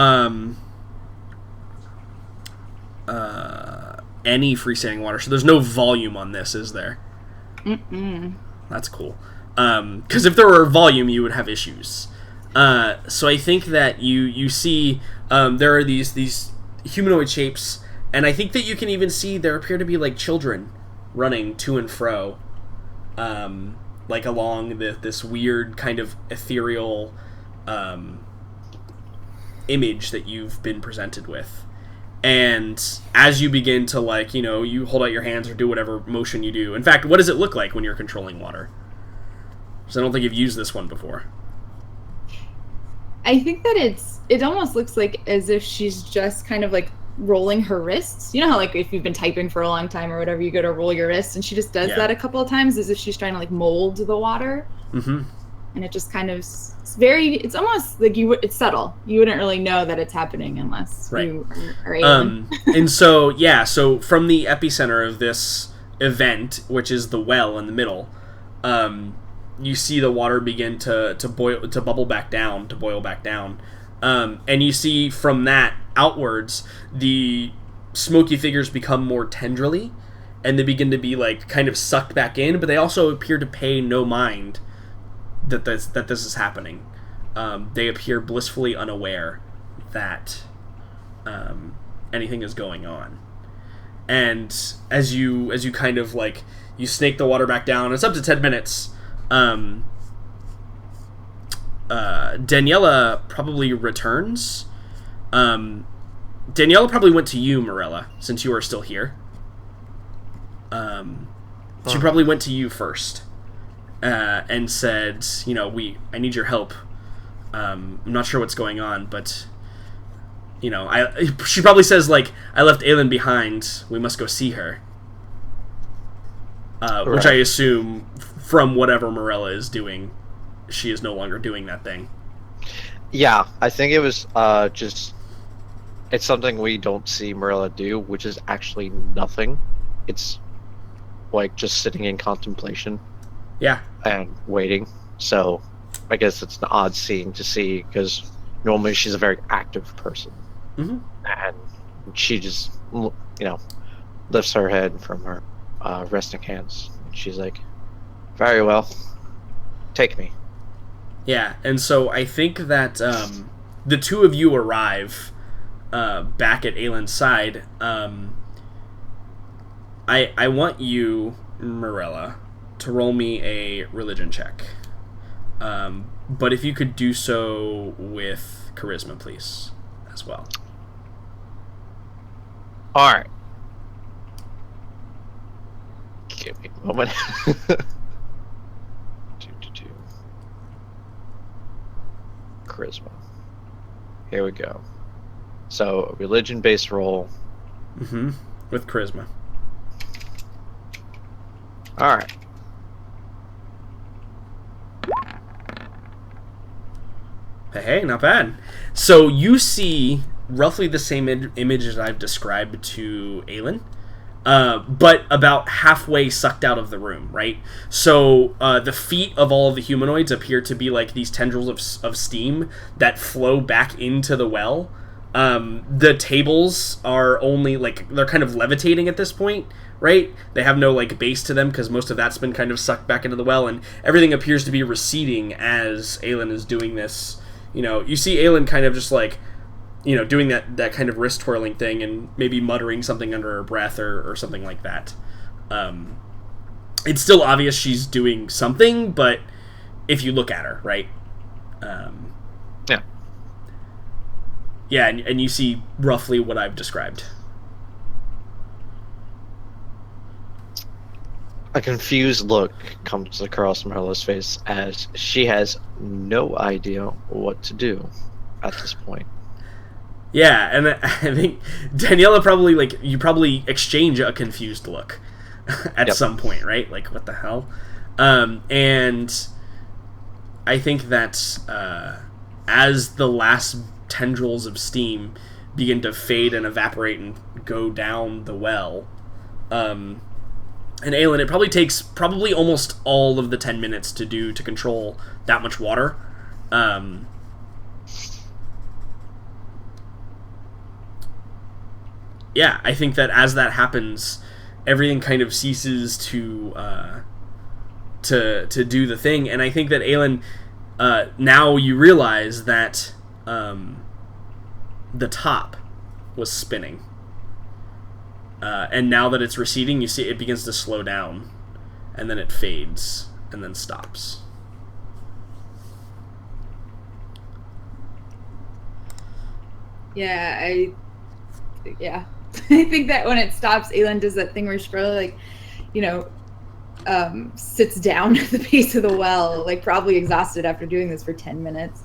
any freestanding water. So there's no volume on this, is there? Mm-mm. That's cool. Because if there were volume, you would have issues. So I think that you see there are these humanoid shapes, and I think that you can even see there appear to be like children running to and fro, like along this weird kind of ethereal image that you've been presented with. And as you begin to, like, you hold out your hands or do whatever motion you do. In fact, what does it look like when you're controlling water? Because I don't think you've used this one before. I think that it almost looks like as if she's just kind of like rolling her wrists. You know how, like, if you've been typing for a long time or whatever, you go to roll your wrist, and she just does that a couple of times as if she's trying to, like, mold the water. Mm-hmm. And it just kind of, it's almost like it's subtle. You wouldn't really know that it's happening unless you are able. And so from the epicenter of this event, which is the well in the middle, you see the water begin to boil back down. And you see from that outwards, the smoky figures become more tendrily, and they begin to be, like, kind of sucked back in, but they also appear to pay no mind that this is happening. They appear blissfully unaware that anything is going on. And as you kind of, like, you snake the water back down, it's up to 10 minutes. Daniela probably returns. Daniela probably went to you, Morella, since you are still here. She probably went to you first. And said, I need your help. I'm not sure what's going on, but, she probably says, like, I left Aylin behind. We must go see her. Which I assume, from whatever Morella is doing, she is no longer doing that thing. Yeah, I think it was it's something we don't see Morella do, which is actually nothing. It's, like, just sitting in contemplation. Yeah. And waiting. So I guess it's an odd scene to see, because normally she's a very active person. Mm-hmm. And She just, lifts her head from her resting hands. She's like, very well. Take me. Yeah, and so I think that the two of you arrive back at Aylin's side. I want you, Morella, to roll me a religion check. But if you could do so with charisma, please, as well. All right. Give me a moment. Two. Charisma. Here we go. So, a religion-based roll. Mm-hmm. With charisma. All right. Hey, not bad. So you see roughly the same image as I've described to Aylin, but about halfway sucked out of the room, right? So the feet of all of the humanoids appear to be like these tendrils of steam that flow back into the well. The tables are only, like, they're kind of levitating at this point, right? They have no, like, base to them because most of that's been kind of sucked back into the well, and everything appears to be receding as Aylin is doing this. You see Aylin kind of just, like, doing that kind of wrist twirling thing and maybe muttering something under her breath or something like that. It's still obvious she's doing something, but if you look at her, right? Yeah. Yeah, and you see roughly what I've described. A confused look comes across Marla's face as she has no idea what to do at this point. Yeah, and I think Daniela probably, like, you probably exchange a confused look at some point, right? Like, what the hell? And I think that as the last tendrils of steam begin to fade and evaporate and go down the well, and Aylin, it probably takes almost all of the 10 minutes to control that much water. Yeah, I think that as that happens, everything kind of ceases to do the thing, and I think that Aylin, now you realize that the top was spinning. And now that it's receding, you see it begins to slow down, and then it fades, and then stops. Yeah, I think that when it stops, Aylin does that thing where she probably, like, sits down at the base of the well, like, probably exhausted after doing this for 10 minutes.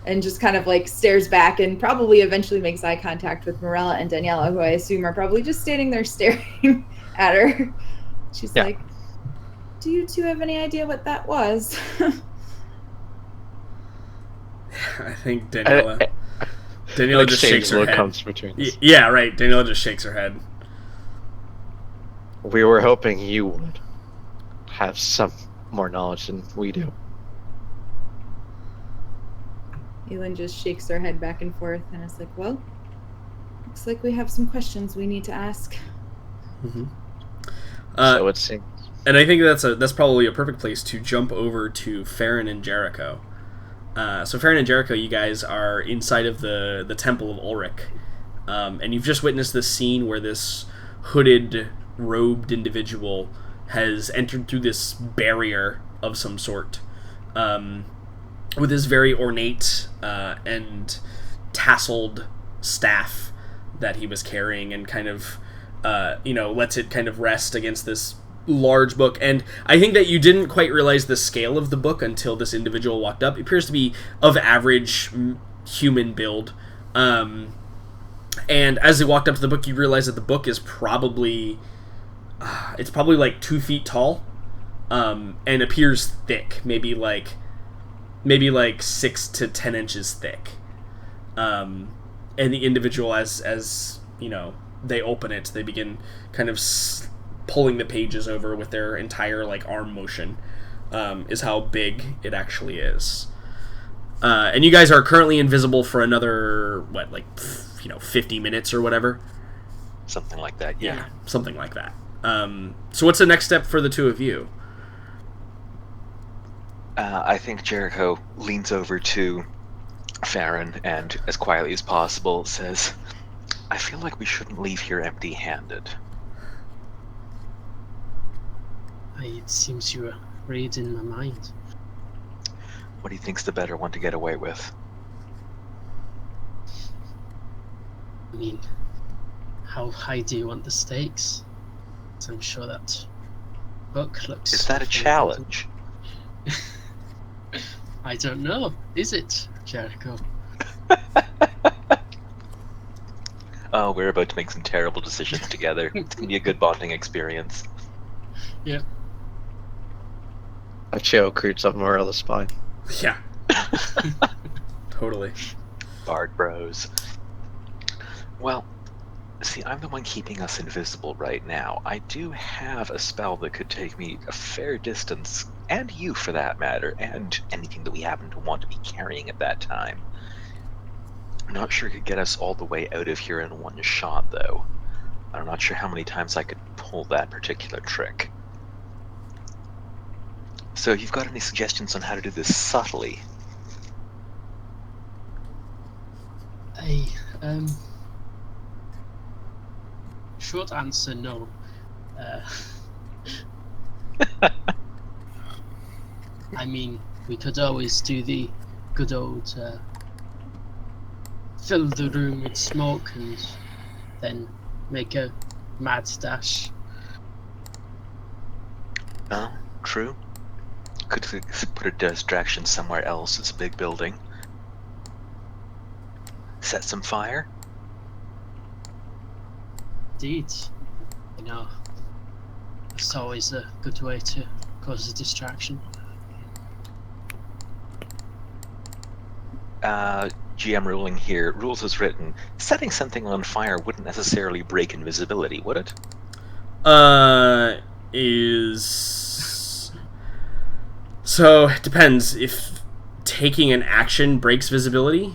And just kind of, like, stares back and probably eventually makes eye contact with Morella and Daniela, who I assume are probably just standing there staring at her. She's like, do you two have any idea what that was? I think Daniela just shakes her head. Comes between us. Yeah, right. Daniela just shakes her head. We were hoping you would have some more knowledge than we do. Aylin just shakes her head back and forth, and it's like, well, looks like we have some questions we need to ask. Mm-hmm. So it seems. And I think that's probably a perfect place to jump over to Farron and Jericho. So Farron and Jericho, you guys are inside of the Temple of Ulrich, and you've just witnessed this scene where this hooded, robed individual has entered through this barrier of some sort, with this very ornate and tasseled staff that he was carrying, and kind of, lets it kind of rest against this large book. And I think that you didn't quite realize the scale of the book until this individual walked up. It appears to be of average human build. And as they walked up to the book, you realize that the book is probably like 2 feet tall, and appears thick, maybe like 6 to 10 inches thick. And the individual, as they open it, they begin kind of pulling the pages over with their entire, like, arm motion, is how big it actually is. And you guys are currently invisible for another, 50 minutes or whatever. Something like that. Yeah. Something like that. So what's the next step for the two of you? I think Jericho leans over to Farron and, as quietly as possible, says, "I feel like we shouldn't leave here empty-handed." It seems you are reading my mind. What do you think's the better one to get away with? I mean, how high do you want the stakes? So I'm sure that book looks... Is that a challenge? I don't know. Is it, Jericho? Oh, we're about to make some terrible decisions together. It's gonna be a good bonding experience. Yep. A chill creeps up Morella's spine. Yeah. Totally. Bard bros. Well, see, I'm the one keeping us invisible right now. I do have a spell that could take me a fair distance, and you for that matter, and anything that we happen to want to be carrying at that time. I'm not sure it could get us all the way out of here in one shot, though. I'm not sure how many times I could pull that particular trick. So if you've got any suggestions on how to do this subtly? Short answer, no. I mean, we could always do the good old fill the room with smoke and then make a mad dash. No, true. Could put a distraction somewhere else. It's a big building. Set some fire. Indeed. It's always a good way to cause a distraction. GM ruling here. Rules as written. Setting something on fire wouldn't necessarily break invisibility, would it? So, it depends. If taking an action breaks visibility,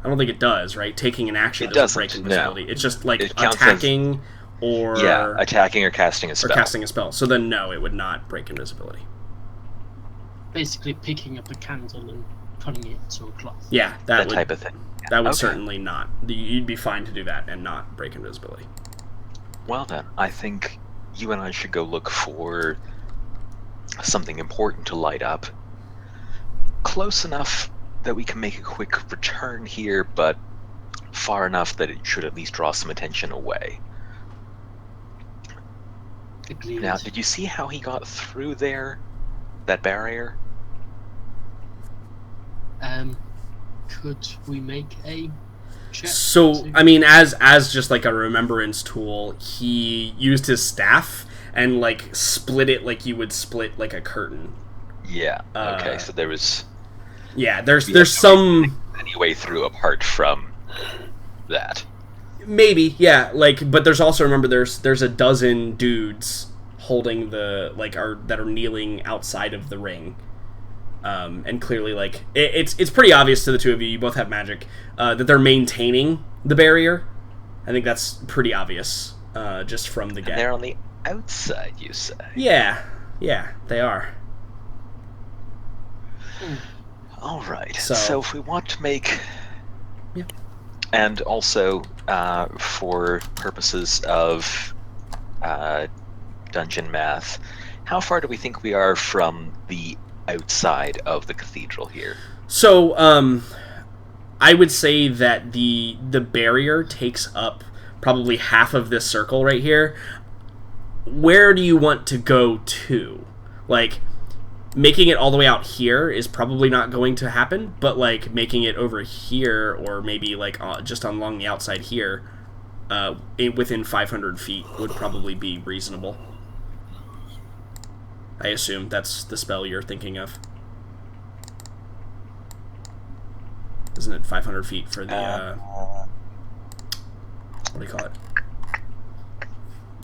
I don't think it does, right? Taking an action doesn't break invisibility. No. It's just like attacking or... Yeah, attacking or casting a spell. Or casting a spell. So then, no, it would not break invisibility. Basically picking up a candle and putting it to a cloth. Yeah, that type of thing. Yeah. That would certainly not. You'd be fine to do that and not break invisibility. Well then, I think you and I should go look for something important to light up. Close enough that we can make a quick return here, but far enough that it should at least draw some attention away. Agreed. Now, did you see how he got through there? That barrier? Could we make a check? So, I mean, as just like a remembrance tool, he used his staff and like split it like you would split like a curtain. Yeah. Okay. So there was. Yeah. There's some any way through apart from that. Maybe. Yeah. Like, but there's also, remember, there's a dozen dudes holding the that are kneeling outside of the ring. And clearly, like, it's pretty obvious to the two of you. You both have magic, that they're maintaining the barrier. I think that's pretty obvious, just from the get. And they're on the outside, you say? Yeah, they are. All right. So if we want to make, yeah, and also for purposes of dungeon math, how far do we think we are from the outside of the cathedral here? So, I would say that the barrier takes up probably half of this circle right here. Where do you want to go to? Like, making it all the way out here is probably not going to happen, but like making it over here, or maybe like just along the outside here, within 500 feet would probably be reasonable. I assume that's the spell you're thinking of. Isn't it 500 feet for the, what do you call it?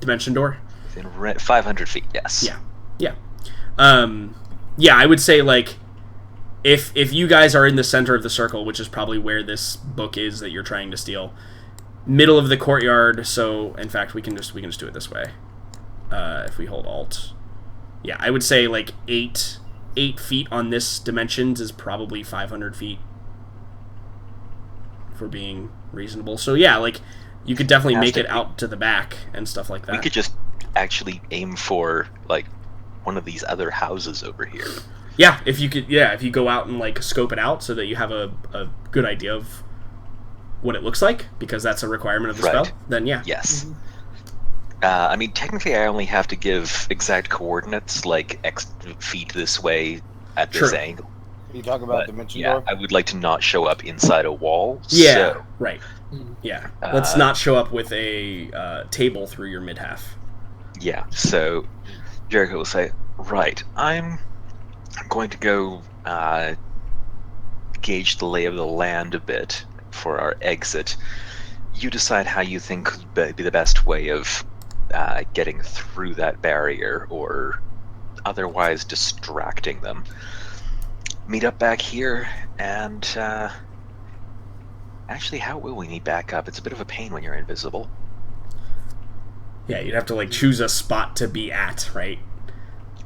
Dimension door? Within 500 feet, yes. Yeah. Yeah, I would say, like, if you guys are in the center of the circle, which is probably where this book is that you're trying to steal, middle of the courtyard. So in fact, we can just do it this way. If we hold Alt, yeah, I would say like 8 feet on this dimensions is probably 500 feet. For being reasonable. So yeah, like you could definitely make it out to the back and stuff like that. We could just actually aim for like one of these other houses over here. Yeah, if you go out and like scope it out so that you have a good idea of what it looks like, because that's a requirement of the spell, then yeah. Yes. I mean, technically I only have to give exact coordinates, like X feet this way at this angle. You talk about dimension yeah, door? I would like to not show up inside a wall. Yeah, so, right. Yeah, let's not show up with a table through your mid-half. Yeah, so Jericho will say, right, I'm going to go gauge the lay of the land a bit for our exit. You decide how you think could be the best way of getting through that barrier or otherwise distracting them. Meet up back here, and actually, how will we meet back up? It's a bit of a pain when you're invisible. Yeah, you'd have to like choose a spot to be at, right?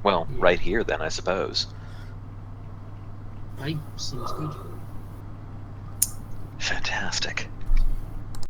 Well, right here then, I suppose. Right, seems good. Fantastic.